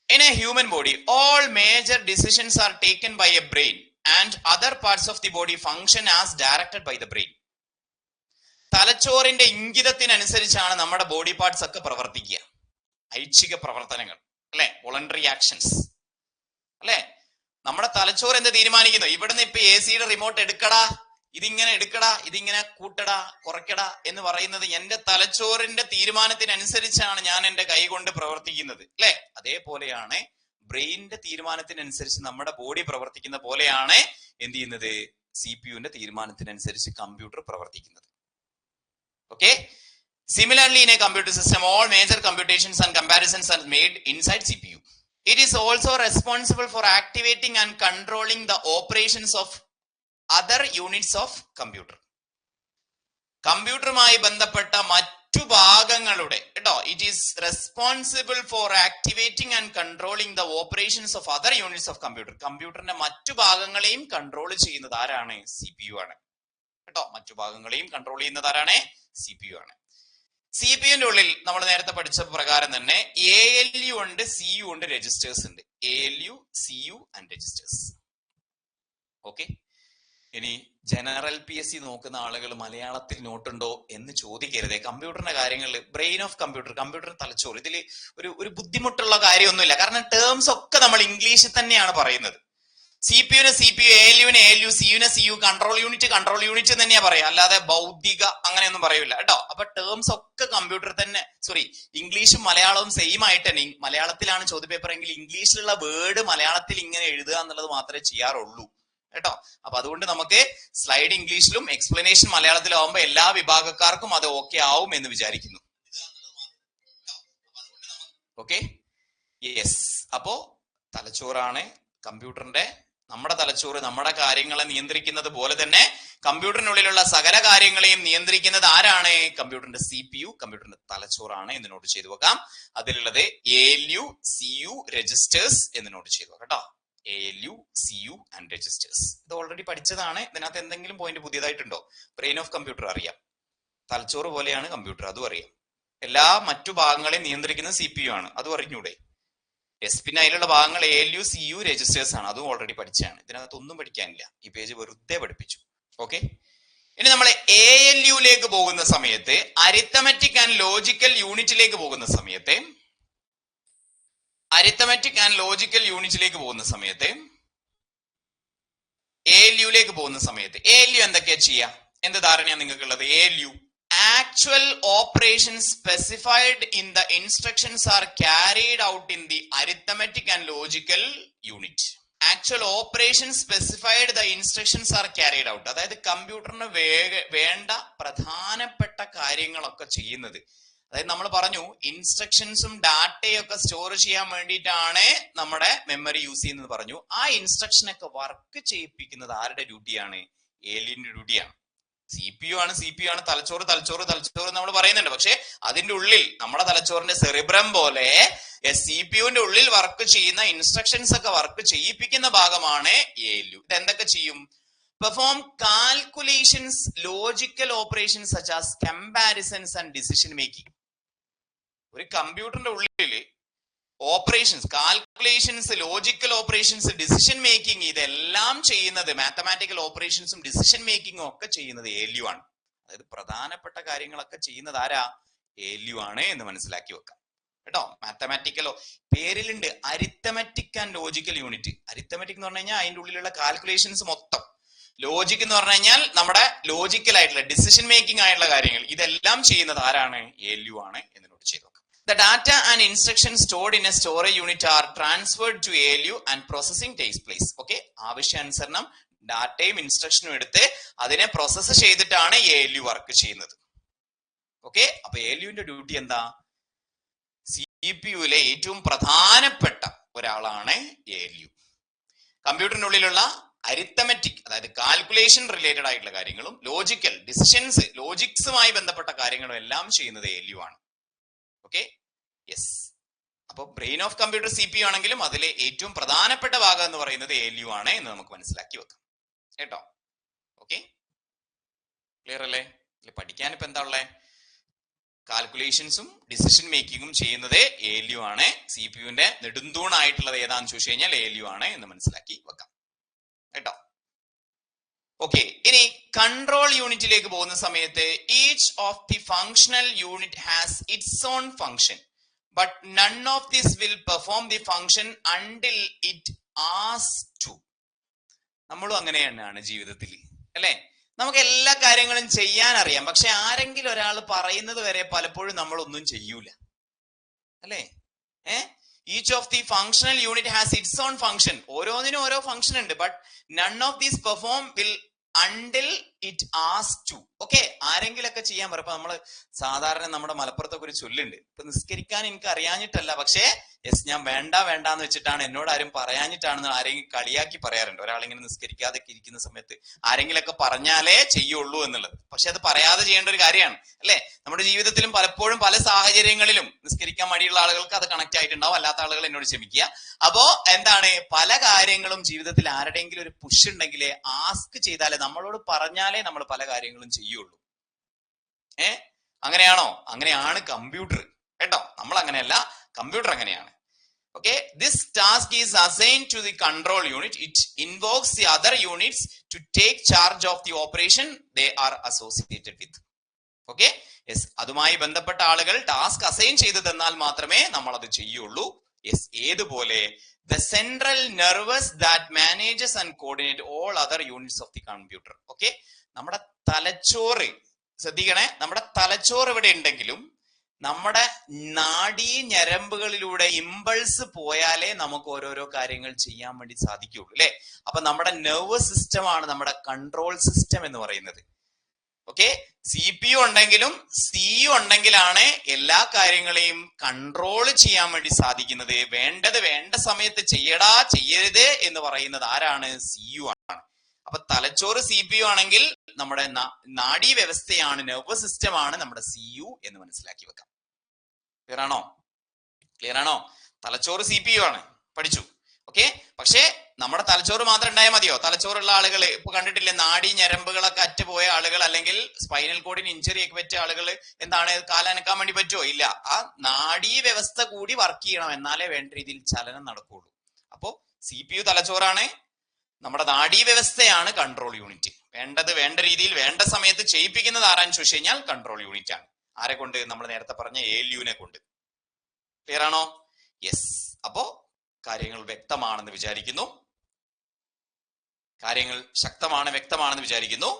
In a human body, all major decisions are taken by a brain and other parts of the body function as directed by the brain. തലച്ചോറിന്റെ ഇംഗിതത്തിനനുസരിച്ചാണ് നമ്മുടെ body parts ഒക്കെ പ്രവർത്തിക്കുക. ഐച്ഛിക പ്രവർത്തനങ്ങൾ അല്ലെ, voluntary actions അല്ലെ. നമ്മുടെ തലച്ചോറ് എന്ത് തീരുമാനിക്കുന്നു? ഇവിടുന്ന് ഇപ്പൊ AC റിമോട്ട് എടുക്കടാ, ഇതിങ്ങനെ എടുക്കടാ, ഇതിങ്ങനെ കൂട്ടടാ, കുറയ്ക്കടാ എന്ന് പറയുന്നത് എന്റെ തലച്ചോറിന്റെ തീരുമാനത്തിനനുസരിച്ചാണ് ഞാൻ എന്റെ കൈ കൊണ്ട് പ്രവർത്തിക്കുന്നത് അല്ലെ. അതേപോലെയാണ് ബ്രെയിനിന്റെ തീരുമാനത്തിനനുസരിച്ച് നമ്മുടെ ബോഡി പ്രവർത്തിക്കുന്ന പോലെയാണ് എന്ത് ചെയ്യുന്നത്? CPU തീരുമാനത്തിനനുസരിച്ച് കമ്പ്യൂട്ടർ പ്രവർത്തിക്കുന്നത്. Okay. Similarly, in a computer system, all major computations and comparisons are made inside CPU. It is also responsible for activating and controlling the operations of other units of computer. കമ്പ്യൂട്ടറുമായി ബന്ധപ്പെട്ട മറ്റു ഭാഗങ്ങളുടെ കേട്ടോ, it is responsible for activating and controlling the operations of other units of computer. കമ്പ്യൂട്ടറിന്റെ മറ്റു ഭാഗങ്ങളെയും control ചെയ്യുന്നത് ആരാണ്? CPU ആണ് കേട്ടോ. മറ്റു ഭാഗങ്ങളെയും കൺട്രോൾ ചെയ്യുന്നത് ആരാണ്? CPU ആണ്. CPU ഉള്ളിൽ നമ്മൾ നേരത്തെ പഠിച്ച പ്രകാരം തന്നെ ALU ഉണ്ട്, CU ഉണ്ട്, രജിസ്റ്റേഴ്സ് ഉണ്ട്. ALU, CU and registers. Okay. ഇനി ജനറൽ PSC നോക്കുന്ന ആളുകൾ മലയാളത്തിൽ നോട്ടുണ്ടോ എന്ന് ചോദിക്കരുതേ. കമ്പ്യൂട്ടറിന്റെ കാര്യങ്ങളിൽ ബ്രെയിൻ ഓഫ് കമ്പ്യൂട്ടർ, കമ്പ്യൂട്ടർ തലച്ചോറ്, ഇതിൽ ഒരു ബുദ്ധിമുട്ടുള്ള കാര്യമൊന്നുമില്ല. കാരണം ടേംസ് ഒക്കെ നമ്മൾ ഇംഗ്ലീഷിൽ തന്നെയാണ് പറയുന്നത്. CPU, ALU, CU, CU, control unit തന്നെയാ പറയാ, അല്ലാതെ ഭൗതിക അങ്ങനെയൊന്നും പറയൂല കേട്ടോ. അപ്പൊ ടേംസ് ഒക്കെ കമ്പ്യൂട്ടർ തന്നെ, സോറി, ഇംഗ്ലീഷും മലയാളവും സെയിം ആയിട്ട് തന്നെ. മലയാളത്തിലാണ് ചോദ്യപേപ്പർ എങ്കിൽ ഇംഗ്ലീഷിലുള്ള വേർഡ് മലയാളത്തിൽ ഇങ്ങനെ എഴുതുക എന്നുള്ളത് മാത്രമേ ചെയ്യാറുള്ളൂ കേട്ടോ. അപ്പൊ അതുകൊണ്ട് നമുക്ക് സ്ലൈഡ് ഇംഗ്ലീഷിലും എക്സ്പ്ലനേഷൻ മലയാളത്തിലും ആവുമ്പോ എല്ലാ വിഭാഗക്കാർക്കും അത് ഓക്കെ ആവും എന്ന് വിചാരിക്കുന്നു. Okay, yes. അപ്പോ തലച്ചോറാണ് കമ്പ്യൂട്ടറിന്റെ, നമ്മുടെ തലച്ചോറ് നമ്മുടെ കാര്യങ്ങളെ നിയന്ത്രിക്കുന്നത് പോലെ തന്നെ കമ്പ്യൂട്ടറിനുള്ളിലുള്ള സകല കാര്യങ്ങളെയും നിയന്ത്രിക്കുന്നത് ആരാണ്? കമ്പ്യൂട്ടറിന്റെ CPU, കമ്പ്യൂട്ടറിന്റെ തലച്ചോറാണ് എന്ന് നോട്ട് ചെയ്തു വെക്കാം. അതിലുള്ളത് ALU, CU, രജിസ്റ്റേഴ്സ് എന്ന് നോട്ട് ചെയ്തു വെക്കാം കേട്ടോ. ALU, CU and registers. ഇത് ഓൾറെഡി പഠിച്ചതാണ്. ഇതിനകത്ത് എന്തെങ്കിലും പോയിന്റ് പുതിയതായിട്ടുണ്ടോ? ബ്രെയിൻ ഓഫ് കമ്പ്യൂട്ടർ അറിയാം, തലച്ചോറ് പോലെയാണ് കമ്പ്യൂട്ടർ, അതും അറിയാം. എല്ലാ മറ്റു ഭാഗങ്ങളെയും നിയന്ത്രിക്കുന്നത് CPU ആണ്, അതും അറിഞ്ഞൂടെ? യെസ്. പിന്നെ അതിലുള്ള ഭാഗങ്ങൾ ALU, CU, രജിസ്റ്റേഴ്സ് ആണ്, അതും ഓൾറെഡി പഠിച്ചാണ്. ഇതിനകത്ത് ഒന്നും പഠിക്കാനില്ല, ഈ പേജ് വെറുതെ പഠിപ്പിച്ചു. ഓക്കെ. ഇനി നമ്മൾ ALU പോകുന്ന സമയത്ത്, അരിത്തമെറ്റിക് ആൻഡ് ലോജിക്കൽ യൂണിറ്റിലേക്ക് പോകുന്ന സമയത്ത്, ALU പോകുന്ന സമയത്ത് ALU എന്തൊക്കെയാ ചെയ്യാ? എന്ത് ധാരണയാണ് നിങ്ങൾക്കുള്ളത്? ALU actual operations specified in the instructions are carried out in the arithmetic and logical unit. Actual operation specified the instructions R carried out. അതായത് കമ്പ്യൂട്ടറിന് വേണ്ട പ്രധാനപ്പെട്ട കാര്യങ്ങളൊക്കെ ചെയ്യുന്നത്. അതായത് നമ്മൾ പറഞ്ഞു ഇൻസ്ട്രക്ഷൻസും ഡാറ്റയും ഒക്കെ സ്റ്റോർ ചെയ്യാൻ വേണ്ടിയിട്ടാണ് നമ്മുടെ മെമ്മറി യൂസ് ചെയ്യുന്നത് പറഞ്ഞു. ആ ഇൻസ്ട്രക്ഷനൊക്കെ വർക്ക് ചെയ്യിപ്പിക്കുന്നത് ആരുടെ ഡ്യൂട്ടിയാണ്? ഏലിയന്റെ ഡ്യൂട്ടിയാണ്. CPU ആണ് തലച്ചോറ് നമ്മൾ പറയുന്നുണ്ട്. പക്ഷെ അതിന്റെ ഉള്ളിൽ നമ്മുടെ തലച്ചോറിന്റെ സെറിബ്രം പോലെ CPU-ന്റെ ഉള്ളിൽ വർക്ക് ചെയ്യുന്ന ഇൻസ്ട്രക്ഷൻസ് ഒക്കെ വർക്ക് ചെയ്യിപ്പിക്കുന്ന ഭാഗമാണ് ALU. ഇത് എന്തൊക്കെ ചെയ്യും? Perform calculations, logical operations such as comparisons and decision making. ഒരു കമ്പ്യൂട്ടറിന്റെ ഉള്ളിൽ operations, calculations, logical operations, decision making, ഇതെല്ലാം ചെയ്യുന്നത്, മാത്തമാറ്റിക്കൽ ഓപ്പറേഷൻസും ഡിസിഷൻ മേക്കിങ്ങും ഒക്കെ ചെയ്യുന്നത് ALU ആണ്. അതായത് പ്രധാനപ്പെട്ട കാര്യങ്ങളൊക്കെ ചെയ്യുന്നത് ആരാ? ALU ആണ് എന്ന് മനസ്സിലാക്കി വെക്കാം കേട്ടോ. മാത്തമാറ്റിക്കലോ പേരിലുണ്ട്, arithmetic and logical unit. Arithmetic എന്ന് പറഞ്ഞു കഴിഞ്ഞാൽ അതിന്റെ ഉള്ളിലുള്ള കാൽക്കുലേഷൻസ് മൊത്തം. ലോജിക് എന്ന് പറഞ്ഞു കഴിഞ്ഞാൽ നമ്മുടെ ലോജിക്കൽ ആയിട്ടുള്ള ഡിസിഷൻ മേക്കിംഗ് ആയിട്ടുള്ള കാര്യങ്ങൾ, ഇതെല്ലാം ചെയ്യുന്നത് ആരാണ്? ALU ആണ് എന്ന് നോട്ട് ചെയ്തു. The data and instructions stored in a storage unit are transferred to ALU and processing takes place. Okay, ആവശ്യാനുസരണം ഡാറ്റയും ഇൻസ്ട്രക്ഷനും എടുത്ത് അതിനെ പ്രോസസ്സ് ചെയ്തിട്ടാണ് ALU വർക്ക് ചെയ്യുന്നത്. ഓക്കെ, അപ്പൊ ALUവിന്റെ ഡ്യൂട്ടി എന്താ? CPU-ലെ ഏറ്റവും പ്രധാനപ്പെട്ട ഒരാളാണ് ALU. കമ്പ്യൂട്ടറിന്റെ ഉള്ളിലുള്ള അരിത്തമെറ്റിക്, അതായത് കാൽക്കുലേഷൻ റിലേറ്റഡ് ആയിട്ടുള്ള കാര്യങ്ങളും ലോജിക്കൽ ഡിസിഷൻസ്, ലോജിക്സുമായി ബന്ധപ്പെട്ട കാര്യങ്ങളും എല്ലാം ചെയ്യുന്നത് ALU ആണ്. Okay, yes. അപ്പൊ ബ്രെയിൻ ഓഫ് കമ്പ്യൂട്ടർ CPU ആണെങ്കിലും അതിലെ ഏറ്റവും പ്രധാനപ്പെട്ട ഭാഗം എന്ന് പറയുന്നത് ALU ആണ് എന്ന് നമുക്ക് മനസ്സിലാക്കി വെക്കാം കേട്ടോ. ഓക്കെ, ക്ലിയർ അല്ലേ? പഠിക്കാൻ ഇപ്പൊ എന്താ ഉള്ളേ? കാൽക്കുലേഷൻസും ഡിസിഷൻ മേക്കിങ്ങും ചെയ്യുന്നത് ALU ആണ്. CPU-ന്റെ നെടുന്തൂണായിട്ടുള്ളത് ഏതാന്ന് ചോദിച്ചു കഴിഞ്ഞാൽ ALU ആണ് എന്ന് മനസ്സിലാക്കി വെക്കാം കേട്ടോ. ഓക്കെ, ഇനി കൺട്രോൾ യൂണിറ്റിലേക്ക് പോകുന്ന സമയത്ത് each of the functional unit has its own function but none of this will perform the function until it asked to. നമ്മളും അങ്ങനെ തന്നെയാണ് ജീവിതത്തിൽ അല്ലെ? നമുക്ക് എല്ലാ കാര്യങ്ങളും ചെയ്യാൻ അറിയാം, പക്ഷെ ആരെങ്കിലും ഒരാൾ പറയുന്നത് വരെ പലപ്പോഴും നമ്മൾ ഒന്നും ചെയ്യൂല അല്ലെ? Each of the functional unit has its own function. ഓരോന്നിനും ഓരോ ഫങ്ഷൻ ഉണ്ട്. But none of these perform will until it asked to. Okay, ആരെങ്കിലൊക്കെ ചെയ്യാൻ പറയും. ഇപ്പൊ നമ്മള് സാധാരണ നമ്മുടെ മലപ്പുറത്തൊക്കെ ഒരു ചൊല്ലുണ്ട്, ഇപ്പൊ നിസ്കരിക്കാൻ എനിക്ക് അറിയാഞ്ഞിട്ടല്ല, പക്ഷെ യെസ് ഞാൻ വേണ്ടാന്ന് വെച്ചിട്ടാണ്, എന്നോട് ആരും പറയാഞ്ഞിട്ടാണെന്ന് ആരെങ്കിലും കളിയാക്കി പറയാറുണ്ട്. ഒരാളിങ്ങനെ നിസ്കരിക്കാതെ ഇരിക്കുന്ന സമയത്ത് ആരെങ്കിലൊക്കെ പറഞ്ഞാലേ ചെയ്യുള്ളൂ എന്നുള്ളത്. പക്ഷെ അത് പറയാതെ ചെയ്യേണ്ട ഒരു കാര്യമാണ് അല്ലെ? നമ്മുടെ ജീവിതത്തിലും പലപ്പോഴും പല സാഹചര്യങ്ങളിലും നിസ്കരിക്കാൻ മടിയുള്ള ആളുകൾക്ക് അത് കണക്ട് ആയിട്ടുണ്ടാവും, അല്ലാത്ത ആളുകൾ എന്നോട് ക്ഷമിക്കുക. അപ്പോ എന്താണ്, പല കാര്യങ്ങളും ജീവിതത്തിൽ ആരുടെയെങ്കിലും ഒരു പുഷ് ഉണ്ടെങ്കിലേ, ആസ്ക് ചെയ്താലേ, നമ്മളോട് പറഞ്ഞാലേ നമ്മൾ പല കാര്യങ്ങളും ചെയ്യുള്ളൂ. അങ്ങനെയാണോ? അങ്ങനെയാണ് കമ്പ്യൂട്ടർ കേട്ടോ. നമ്മൾ അങ്ങനെയല്ല, കമ്പ്യൂട്ടർ അങ്ങനെയാണ്. Okay, this task is assigned to the control unit. It invokes the other units to take charge of the operation they are associated with. Okay, yes, അതുമായി ബന്ധപ്പെട്ട ആളുകൾ ടാസ്ക് അസൈൻ ചെയ്തു തന്നാൽ മാത്രമേ നമ്മൾ അത് ചെയ്യുള്ളൂ. യെസ്, ഏതുപോലെ? The central nervous that manages and coordinate all other units of the computer. Okay, നമ്മുടെ തലച്ചോറ് ശ്രദ്ധിക്കണേ, നമ്മുടെ തലച്ചോറ് ഇവിടെ ഉണ്ടെങ്കിലും നമ്മുടെ നാഡീ ഞരമ്പുകളിലൂടെ ഇമ്പൾസ് പോയാലേ നമുക്ക് ഓരോരോ കാര്യങ്ങൾ ചെയ്യാൻ വേണ്ടി സാധിക്കുകയുള്ളൂ അല്ലെ? അപ്പൊ നമ്മുടെ നെർവസ് സിസ്റ്റം ആണ് നമ്മുടെ കൺട്രോൾ സിസ്റ്റം എന്ന് പറയുന്നത്. ഓക്കെ, CPU ഉണ്ടെങ്കിലും CU ഉണ്ടെങ്കിലാണ് എല്ലാ കാര്യങ്ങളെയും കൺട്രോൾ ചെയ്യാൻ വേണ്ടി സാധിക്കുന്നത്. വേണ്ടത് വേണ്ട സമയത്ത് ചെയ്യടാ, ചെയ്യരുത് എന്ന് പറയുന്നത് ആരാണ്? CU ആണ്. അപ്പൊ തലച്ചോറ് CPU ആണെങ്കിൽ നമ്മുടെ നാഡീ വ്യവസ്ഥയാണ്, നെർവസ് സിസ്റ്റം ആണ് നമ്മുടെ CU എന്ന് മനസ്സിലാക്കി വെക്കാം. ക്ലിയർ ആണോ? തലച്ചോറ് CPU ആണ്, പഠിച്ചു. ഓക്കെ, പക്ഷേ നമ്മുടെ തലച്ചോറ് മാത്രം ഉണ്ടായാൽ മതിയോ? തലച്ചോറുള്ള ആളുകൾ ഇപ്പൊ കണ്ടിട്ടില്ലേ, നാഡീ ഞരമ്പുകളൊക്കെ അറ്റുപോയ ആളുകൾ, അല്ലെങ്കിൽ സ്പൈനൽ കോഡിന് ഇഞ്ചുറി ഒക്കെ പറ്റിയ ആളുകൾ എന്താണ്, കാലനക്കാൻ വേണ്ടി പറ്റുമോ? ഇല്ല. ആ നാഡീ വ്യവസ്ഥ കൂടി വർക്ക് ചെയ്യണം, എന്നാലേ വേണ്ട രീതിയിൽ ചലനം നടക്കുള്ളൂ. അപ്പോ CPU തലച്ചോറാണ്, നമ്മുടെ നാഡീ വ്യവസ്ഥയാണ് കൺട്രോൾ യൂണിറ്റ്. വേണ്ടത് വേണ്ട രീതിയിൽ വേണ്ട സമയത്ത് ചെയ്യിപ്പിക്കുന്നത് ആരാന്ന് ചോദിച്ചു കഴിഞ്ഞാൽ കൺട്രോൾ യൂണിറ്റ് ആണ്. ആരെ കൊണ്ട്? നമ്മൾ നേരത്തെ പറഞ്ഞ ALU-നെ കൊണ്ട്. ക്ലിയർ ആണോ? യെസ്. അപ്പോ കാര്യങ്ങൾ വ്യക്തമാണെന്ന് വിചാരിക്കുന്നു, കാര്യങ്ങൾ ശക്തമാണ്, വ്യക്തമാണെന്ന് വിചാരിക്കുന്നു.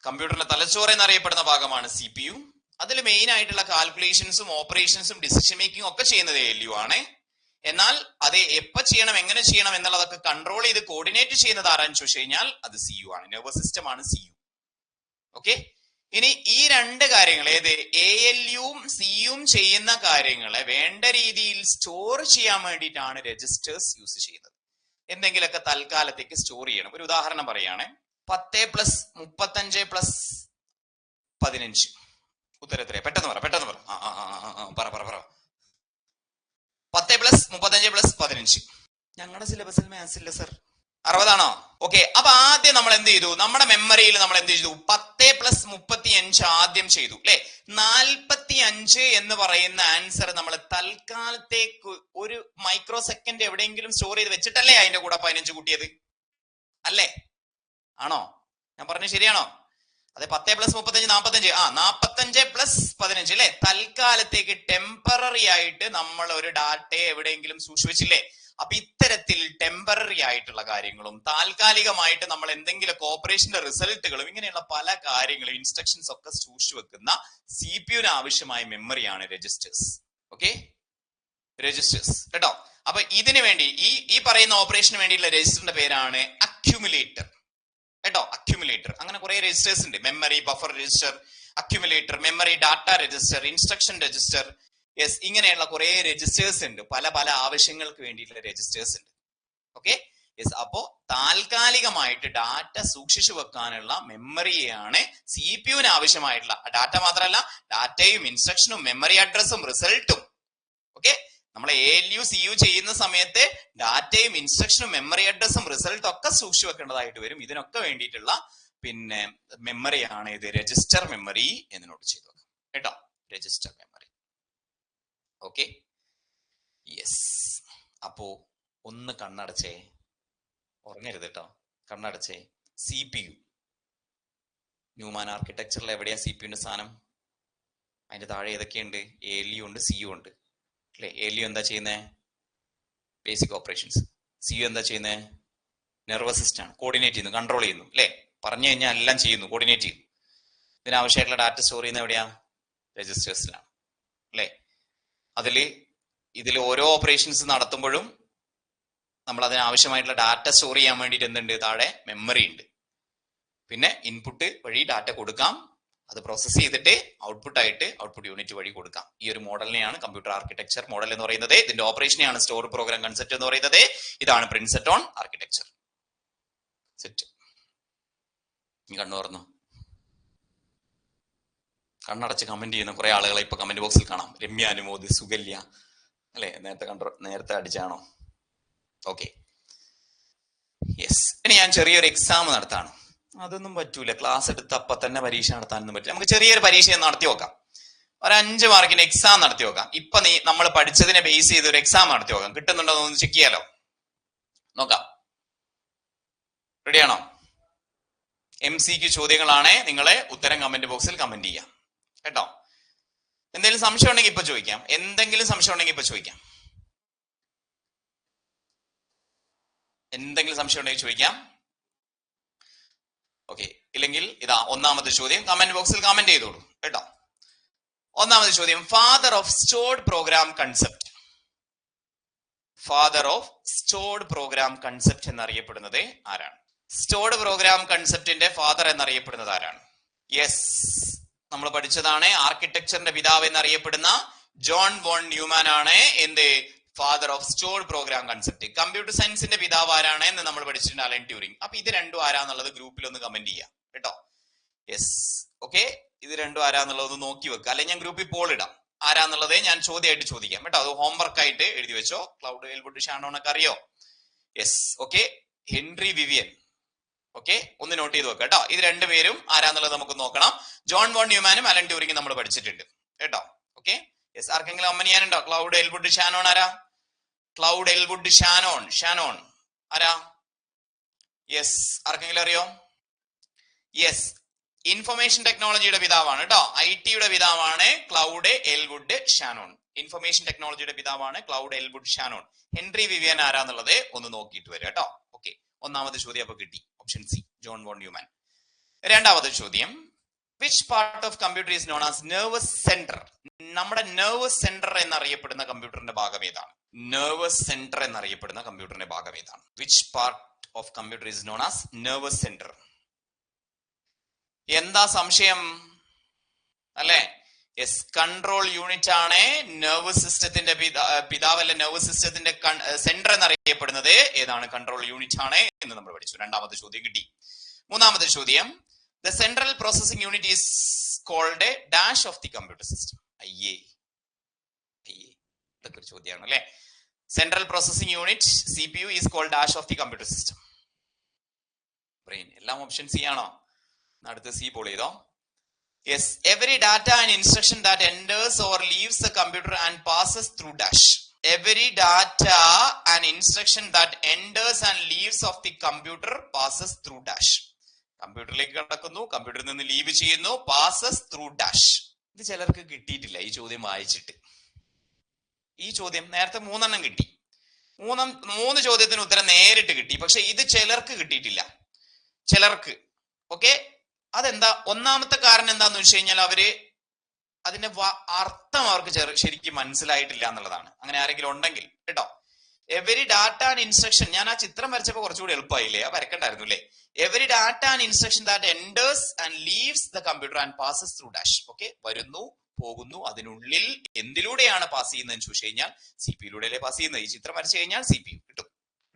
കമ്പ്യൂട്ടറിന്റെ തലച്ചോറ് എന്നറിയപ്പെടുന്ന ഭാഗമാണ് CPU. അതിൽ മെയിൻ ആയിട്ടുള്ള കാൽക്കുലേഷൻസും ഓപ്പറേഷൻസും ഡിസിഷൻ മേക്കിംഗ് ഒക്കെ ചെയ്യുന്നത് ALU ആണ്. എന്നാൽ അത് എപ്പോ ചെയ്യണം, എങ്ങനെ ചെയ്യണം എന്നുള്ളതൊക്കെ കൺട്രോൾ ചെയ്ത് കോർഡിനേറ്റ് ചെയ്യുന്നത് ആരാന്ന് ചോദിച്ചു കഴിഞ്ഞാൽ അത് CU ആണ്, നെർവസ് സിസ്റ്റം ആണ് CU. ഓക്കെ, ഇനി ഈ രണ്ട് കാര്യങ്ങൾ, ഏത് ALUം CUം ചെയ്യുന്ന കാര്യങ്ങളെ വേണ്ട രീതിയിൽ സ്റ്റോർ ചെയ്യാൻ വേണ്ടിയിട്ടാണ് രജിസ്റ്റേഴ്സ് യൂസ് ചെയ്യുന്നത്. എന്തെങ്കിലുമൊക്കെ തൽക്കാലത്തേക്ക് സ്റ്റോർ ചെയ്യണം. ഒരു ഉദാഹരണം പറയാണ്, 10 + 35 + 15. ഉത്തരത്തിലെ പെട്ടെന്ന് പറ. 10 + 35 + 15. ഞങ്ങളുടെ സിലബസിൽ മാത്സ് ഇല്ല സർ. 60 ആണോ? ഓക്കെ, അപ്പൊ ആദ്യം നമ്മൾ എന്ത് ചെയ്തു? നമ്മുടെ മെമ്മറിയിൽ നമ്മൾ എന്ത് ചെയ്തു? 10 + 35 ആദ്യം ചെയ്തു അല്ലെ. 45 എന്ന് പറയുന്ന ആൻസർ നമ്മൾ തൽക്കാലത്തേക്ക് ഒരു മൈക്രോ സെക്കൻഡ് എവിടെയെങ്കിലും സ്റ്റോർ ചെയ്ത് വെച്ചിട്ടല്ലേ അതിന്റെ കൂടെ 15 കൂട്ടിയത് അല്ലേ? ആണോ? ഞാൻ പറഞ്ഞത് ശരിയാണോ? അതെ, 10 + 35 45. 45 + 15 അല്ലെ. തൽക്കാലത്തേക്ക് ടെമ്പററി ആയിട്ട് നമ്മൾ ഒരു ഡാറ്റയെ എവിടെയെങ്കിലും സൂക്ഷിച്ചില്ലേ? അപ്പൊ ഇത്തരത്തിൽ ടെമ്പററി ആയിട്ടുള്ള കാര്യങ്ങളും താൽക്കാലികമായിട്ട് നമ്മൾ എന്തെങ്കിലും ഓപ്പറേഷന്റെ റിസൾട്ടുകളും ഇങ്ങനെയുള്ള പല കാര്യങ്ങളും ഇൻസ്ട്രക്ഷൻസ് ഒക്കെ സൂക്ഷിച്ചു വെക്കുന്ന CPU-ന് ആവശ്യമായ മെമ്മറിയാണ് രജിസ്റ്റേഴ്സ്. ഓക്കെ, രജിസ്റ്റേഴ്സ് കേട്ടോ. അപ്പൊ ഇതിനു വേണ്ടി ഈ പറയുന്ന ഓപ്പറേഷന് വേണ്ടിയുള്ള രജിസ്റ്ററിന്റെ പേരാണ് അക്യുമുലേറ്റർ കേട്ടോ. അക്യുമുലേറ്റർ, അങ്ങനെ കുറെ രജിസ്റ്റേഴ്സ് ഉണ്ട്. Memory buffer register, accumulator, memory data register, instruction register, yes, ഇങ്ങനെയുള്ള കുറെ രജിസ്റ്റേഴ്സ് ഉണ്ട്. പല പല ആവശ്യങ്ങൾക്ക് വേണ്ടിയിട്ടുള്ള രജിസ്റ്റേഴ്സ് ഉണ്ട്. Okay, yes. അപ്പോ താൽക്കാലികമായിട്ട് ഡാറ്റ സൂക്ഷിച്ചു വെക്കാനുള്ള മെമ്മറിയാണ് CPU-ന് ആവശ്യമായിട്ടുള്ള. ഡാറ്റ മാത്രമല്ല, ഡാറ്റയും ഇൻസ്ട്രക്ഷനും മെമ്മറി അഡ്രസ്സും റിസൾട്ടും. ഓക്കെ, നമ്മൾ ALU CU ചെയ്യുന്ന സമയത്ത് ഡാറ്റയും ഇൻസ്ട്രക്ഷനും മെമ്മറി അഡ്രസ്സും റിസൾട്ടും ഒക്കെ സൂക്ഷിച്ചു വെക്കേണ്ടതായിട്ട് വരും. ഇതിനൊക്കെ വേണ്ടിയിട്ടുള്ള പിന്നെ മെമ്മറിയാണ് ഇത് രജിസ്റ്റർ മെമ്മറി എന്ന് നോട്ട് ചെയ്തു കേട്ടോ. Register memory. Okay, yes. അപ്പോ ഒന്ന് കണ്ണടച്ചേ, ഉറങ്ങരുത് കേട്ടോ, കണ്ണടച്ചേ. CPU, ന്യൂമാൻ ആർക്കിടെക്ചറിൽ എവിടെയാ CPU-ന്റെ സ്ഥാനം? അതിന്റെ താഴെ ഏതൊക്കെയുണ്ട്? ALU ഉണ്ട്, CU ഉണ്ട് അല്ലെ. ALU എന്താ ചെയ്യുന്നത്? Basic operations. CU എന്താ ചെയ്യുന്നത്? നെർവസ് സിസ്റ്റം ആണ്, കോർഡിനേറ്റ് ചെയ്യുന്നു, കൺട്രോൾ ചെയ്യുന്നു അല്ലെ. പറഞ്ഞു കഴിഞ്ഞാൽ എല്ലാം ചെയ്യുന്നു, കോർഡിനേറ്റ് ചെയ്യുന്നു. ഇതിനാവശ്യമായിട്ടുള്ള ഡാറ്റ സ്റ്റോർ ചെയ്യുന്നത് എവിടെയാ? രജിസ്റ്റേഴ്സിലാണ് അല്ലെ. ഇതിൽ ഓരോ ഓപ്പറേഷൻസ് നടത്തുമ്പോഴും നമ്മൾ അതിനാവശ്യമായിട്ടുള്ള ഡാറ്റ സ്റ്റോർ ചെയ്യാൻ വേണ്ടിയിട്ട് എന്തുണ്ട്? താഴെ മെമ്മറി ഉണ്ട്. പിന്നെ ഇൻപുട്ട് വഴി ഡാറ്റ കൊടുക്കാം, അത് പ്രോസസ് ചെയ്തിട്ട് ഔട്ട്പുട്ട് ആയിട്ട് ഔട്ട്പുട്ട് യൂണിറ്റ് വഴി കൊടുക്കാം. ഈ ഒരു മോഡലിനെയാണ് കമ്പ്യൂട്ടർ ആർക്കിടെക്ചർ മോഡൽ എന്ന് പറയുന്നത്. ഇതിന്റെ ഓപ്പറേഷനെയാണ് സ്റ്റോർ പ്രോഗ്രാം കൺസെപ്റ്റ് എന്ന് പറയുന്നത്. ഇതാണ് പ്രിൻസെറ്റോൺ ആർക്കിടെക്ചർ. സെറ്റ്. കണ്ണു തുറന്നു, കണ്ണടച്ച് കമന്റ് ചെയ്യുന്ന കുറെ ആളുകളെ ഇപ്പൊ കമന്റ് ബോക്സിൽ കാണാം. രമ്യ, അനുമോദ്, സുകല്യ അല്ലെ. നേരത്തെ അടിച്ചാണോ? Okay, yes. ഇനി ഞാൻ ചെറിയൊരു എക്സാം നടത്താണ്. അതൊന്നും പറ്റൂല, ക്ലാസ് എടുത്ത് അപ്പൊ തന്നെ പരീക്ഷ നടത്താനൊന്നും പറ്റില്ല. നമുക്ക് ചെറിയൊരു പരീക്ഷ നടത്തി നോക്കാം. ഒരു 5 മാർക്കിന് എക്സാം നടത്തി നോക്കാം. ഇപ്പൊ നമ്മൾ പഠിച്ചതിനെ ബേസ് ചെയ്ത് ഒരു എക്സാം നടത്തി നോക്കാം. കിട്ടുന്നുണ്ടോ എന്ന് ചെക്ക് ചെയ്യാലോ. നോക്കാം. റെഡിയാണോ? MCQ ചോദ്യങ്ങളാണ്. നിങ്ങളെ ഉത്തരം കമന്റ് ബോക്സിൽ കമന്റ് ചെയ്യാം കേട്ടോ. എന്തെങ്കിലും സംശയം ഉണ്ടെങ്കിൽ ഇപ്പൊ ചോദിക്കാം. എന്തെങ്കിലും സംശയം ഉണ്ടെങ്കിൽ ഇപ്പൊ ചോദിക്കാം. എന്തെങ്കിലും സംശയം ഉണ്ടെങ്കിൽ ചോദിക്കാം. ഓക്കെ, ഇല്ലെങ്കിൽ ഇതാ ഒന്നാമത്തെ ചോദ്യം കമന്റ് ബോക്സിൽ കമന്റ് ചെയ്തോളൂ കേട്ടോ. ഒന്നാമത്തെ ചോദ്യം, father of stored program concept. Father of stored program concept എന്നറിയപ്പെടുന്നത് ആരാണ്? സ്റ്റോർഡ് പ്രോഗ്രാം കൺസെപ്റ്റിന്റെ ഫാദർ എന്നറിയപ്പെടുന്നത് ആരാണ്? യെസ്, നമ്മൾ പഠിച്ചതാണ്. ആർക്കിടെക്ചറിന്റെ പിതാവ് എന്നറിയപ്പെടുന്ന ജോൺ വോൺ ന്യൂമാൻ ആണ് എന്ത്? Father of stored program concept. Computer സയൻസിന്റെ പിതാവ് ആരാണ് എന്ന് നമ്മൾ പഠിച്ചിട്ടുണ്ട്, അലൻ ട്യൂറിംഗ്. അപ്പൊ ഇത് രണ്ടും ആരാന്നുള്ളത് ഗ്രൂപ്പിൽ ഒന്ന് കമന്റ് ചെയ്യാം കേട്ടോ. Yes, okay. ഇത് രണ്ടും ആരാന്നുള്ളത് ഒന്ന് നോക്കി വെക്കുക. അല്ലെങ്കിൽ ഞാൻ ഗ്രൂപ്പിൽ പോൾ ഇടാം. ആരാന്നുള്ളത് ഞാൻ ചോദ്യമായിട്ട് ചോദിക്കാം കേട്ടോ. അത് ഹോംവർക്ക് ആയിട്ട് എഴുതി വെച്ചോ. ക്ലൗഡ് എൽവുഡ് ഷാനോൺ ഒക്കെ അറിയോ? Yes, okay. Henry Vivian. Okay, ഒന്ന് നോട്ട് ചെയ്ത് വെക്കുക കേട്ടോ. ഇത് രണ്ടുപേരും ആരാന്നുള്ളത് നമുക്ക് നോക്കണം. ജോൺ വോൺ ന്യൂമാനും അലൻ ട്യൂറിംഗും നമ്മൾ പഠിച്ചിട്ടുണ്ട് കേട്ടോ. Okay, yes. ആർക്കെങ്കിലും അമ്മ ചെയ്യാനുണ്ടോ? ക്ലൗഡ് എൽവുഡ് ഷാനോൺ ആരാ? ക്ലൗഡ് എൽവുഡ് ഷാനോൺ ആരാ? യെസ്, ആർക്കെങ്കിലും അറിയോ? യെസ്, ഇൻഫർമേഷൻ ടെക്നോളജിയുടെ പിതാവാണ് കേട്ടോ. IT-യുടെ പിതാവാണ് ക്ലൗഡ് എൽവുഡ് ഷാനോൺ. ഇൻഫർമേഷൻ ടെക്നോളജിയുടെ പിതാവാണ് Claude Elwood Shannon. Henry Vivian ആരാന്നുള്ളത് ഒന്ന് നോക്കിയിട്ട് വരിക കേട്ടോ. ഓക്കെ, ഒന്നാമത്തെ ചോദ്യം അപ്പൊ കിട്ടി. Option C, John von Neumann. രണ്ടാമത്തെ ചോദ്യം, which part of computer is known as nervous centre? നമ്മുടെ നെർവസ് സെന്റർ എന്നറിയപ്പെടുന്ന കമ്പ്യൂട്ടറിന്റെ ഭാഗം ഏതാണ്? നെർവസ് സെന്റർ എന്നറിയപ്പെടുന്ന കമ്പ്യൂട്ടറിന്റെ ഭാഗം ഏതാണ്? Which part of computer is known as nervous centre? എന്താ സംശയം അല്ലെ? യെസ്, കൺട്രോൾ യൂണിറ്റ് ആണ് നെർവസ് സിസ്റ്റത്തിന്റെ പിതാവല്ല, നെർവസ് സിസ്റ്റത്തിന്റെ സെന്റർ എന്നറിയപ്പെടുന്നത് ഏതാണ്? കൺട്രോൾ യൂണിറ്റ് ആണ് എന്ന് നമ്മൾ പഠിച്ചു. രണ്ടാമത്തെ ചോദ്യം കിട്ടി. മൂന്നാമത്തെ ചോദ്യം, the central processing unit is called a dash of the computer system. അയ്യേ ഇതൊക്കെ ഒരു ചോദ്യമാണ് അല്ലെ. Central processing unit CPU is called dash of the computer system. Brain എല്ലാം ഓപ്ഷൻ സി ആണോ? അടുത്ത സി പോൾ ചെയ്തോ. Yes, every data and instruction that enters or leaves the computer and passes through dash. Every data and instruction that enters and leaves of the computer passes through dash. കമ്പ്യൂട്ടറിലേക്ക് കടക്കുന്നു, കമ്പ്യൂട്ടറിൽ നിന്ന് leave ചെയ്യുന്നു, passes through dash. ഇത് ചിലർക്ക് കിട്ടിയിട്ടില്ല ഈ ചോദ്യം വായിച്ചിട്ട്. ഈ ചോദ്യം നേരത്തെ 3 എണ്ണം കിട്ടി. 3 ചോദ്യത്തിന് ഉത്തരം നേരിട്ട് കിട്ടി. പക്ഷെ ഇത് ചിലർക്ക് കിട്ടിയിട്ടില്ല. ചിലർക്ക് ഓക്കെ. അതെന്താ? ഒന്നാമത്തെ കാരണം എന്താന്ന് വെച്ച് കഴിഞ്ഞാൽ അവര് അതിന്റെ അർത്ഥം അവർക്ക് ശരിക്കും മനസ്സിലായിട്ടില്ല എന്നുള്ളതാണ്. അങ്ങനെ ആരെങ്കിലും ഉണ്ടെങ്കിൽ കേട്ടോ. എവരി ഡാറ്റ ആൻഡ് ഇൻസ്ട്രക്ഷൻ, ഞാൻ ആ ചിത്രം വരച്ചപ്പോ കുറച്ചുകൂടി എളുപ്പമായില്ലേ? വരക്കണ്ടായിരുന്നു അല്ലേ? Every data and instruction that enters and leaves the computer and passes through dash. Okay, വരുന്നു പോകുന്നു, അതിനുള്ളിൽ എന്തിലൂടെയാണ് പാസ് ചെയ്യുന്നതെന്ന് ചോദിച്ചു കഴിഞ്ഞാൽ CPU-യിലൂടെ പാസ് ചെയ്യുന്നത്. ഈ ചിത്രം വരച്ചു കഴിഞ്ഞാൽ CPU കിട്ടും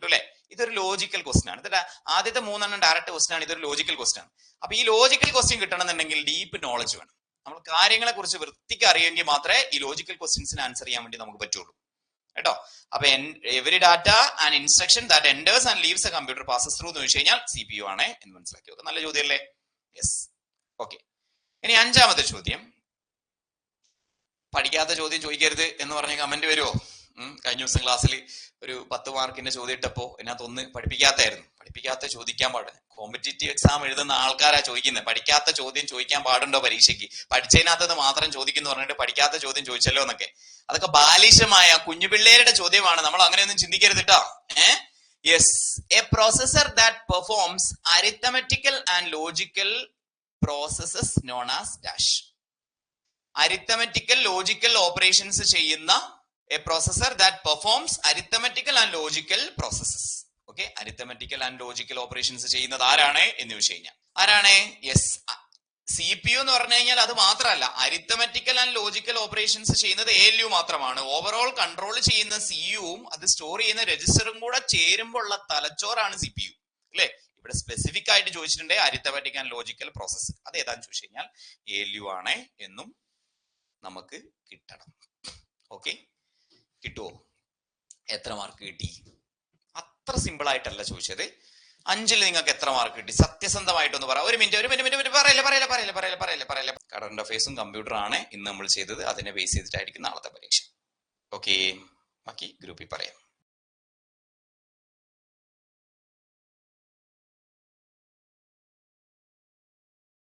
അല്ലേ? ഇതൊരു ലോജിക്കൽ ക്വസ്റ്റൻ ആണ്. ഇത് ആദ്യത്തെ 3 എണ്ണം ഡയറക്റ്റ് ക്വസ്റ്റൻ ആണ്. ഇതൊരു ലോജിക്കൽ ക്വസ്റ്റൻ ആണ്. അപ്പൊ ഈ ലോജിക്കൽ ക്വസ്റ്റ്യൻ കിട്ടണമെന്നുണ്ടെങ്കിൽ ഡീപ്പ് നോളജ് വേണം. നമ്മൾ കാര്യങ്ങളെ കുറിച്ച് വൃത്തിക്ക് അറിയെങ്കിൽ മാത്രമേ ഈ ലോജിക്കൽ ക്വസ്റ്റ്യൻസിന് ആൻസർ ചെയ്യാൻ വേണ്ടി നമുക്ക് പറ്റുള്ളൂ കേട്ടോ. അപ്പൊ every data and instruction that enters and leaves a computer passes through എന്ന് വെച്ച് കഴിഞ്ഞാൽ CPU ആണ് എന്ന് മനസ്സിലാക്കി നോക്കുക. നല്ല ചോദ്യം അല്ലേ? Yes, okay. ഇനി 5ാമത്തെ ചോദ്യം. പഠിക്കാത്ത ചോദ്യം ചോദിക്കരുത് എന്ന് പറഞ്ഞ കമന്റ് വരുമോ? കഴിഞ്ഞ ദിവസം ക്ലാസ്സിൽ ഒരു 10 മാർക്കിന്റെ ചോദ്യം ഇട്ടപ്പോ ഇതിനകത്തൊന്ന് പഠിപ്പിക്കാത്തായിരുന്നു. പഠിപ്പിക്കാത്ത ചോദിക്കാൻ പാടില്ല. കോമ്പറ്റേറ്റീവ് എക്സാം എഴുതുന്ന ആൾക്കാരാ ചോദിക്കുന്നത്. പഠിക്കാത്ത ചോദ്യം ചോദിക്കാൻ പാടുണ്ടോ പരീക്ഷയ്ക്ക്? പഠിച്ചതിനകത്തത് മാത്രം ചോദിക്കുന്നു പറഞ്ഞിട്ട് പഠിക്കാത്ത ചോദ്യം ചോദിച്ചല്ലോ എന്നൊക്കെ. അതൊക്കെ ബാലിശമായ കുഞ്ഞു പിള്ളേരുടെ ചോദ്യമാണ്. നമ്മൾ അങ്ങനെയൊന്നും ചിന്തിക്കരുത് കേട്ടോ. Yes, A processor that performs arithmetical and logical processes known as dash. Arithmetical logical operations ചെയ്യുന്ന a processor that performs arithmetical and logical processes. Okay, arithmetical and logical operations ചെയ്യുന്നത് ആരാണ് എന്ന് ചോദിച്ചു കഴിഞ്ഞാൽ ആരാണ്? യെസ്, CPU എന്ന് പറഞ്ഞു കഴിഞ്ഞാൽ അത് മാത്രമല്ല, അരിത്തമെറ്റിക്കൽ ആൻഡ് ലോജിക്കൽ ഓപ്പറേഷൻസ് ചെയ്യുന്നത് ALU മാത്രമാണ്. ഓവറോൾ കൺട്രോൾ ചെയ്യുന്ന CUവും അത് സ്റ്റോർ ചെയ്യുന്ന രജിസ്റ്ററും കൂടെ ചേരുമ്പോൾ ഉള്ള തലച്ചോറാണ് CPU അല്ലെ? ഇവിടെ സ്പെസിഫിക് ആയിട്ട് ചോദിച്ചിട്ടുണ്ട് അരിത്തമെറ്റിക് ആൻഡ് ലോജിക്കൽ പ്രോസസ്. അത് ഏതാന്ന് ചോദിച്ചു കഴിഞ്ഞാൽ ALU ആണ് എന്നും നമുക്ക് കിട്ടണം. ഓക്കെ, കിട്ടുമോ? എത്ര മാർക്ക് കിട്ടി? അത്ര സിമ്പിൾ ആയിട്ടല്ല ചോദിച്ചത്. 5ൽ നിങ്ങൾക്ക് എത്ര മാർക്ക് കിട്ടി? സത്യസന്ധമായിട്ടൊന്ന് പറ. ഒരു മിനിറ്റ് പറയല്ലേ. കറണ്ട് അഫയേഴ്സും കമ്പ്യൂട്ടർ ആണ് ഇന്ന് നമ്മൾ ചെയ്തത്. അതിനെ ബേസ് ചെയ്തിട്ടായിരിക്കും നാളത്തെ പരീക്ഷ. ഓക്കെ, ബാക്കി ഗ്രൂപ്പിൽ പറയാം.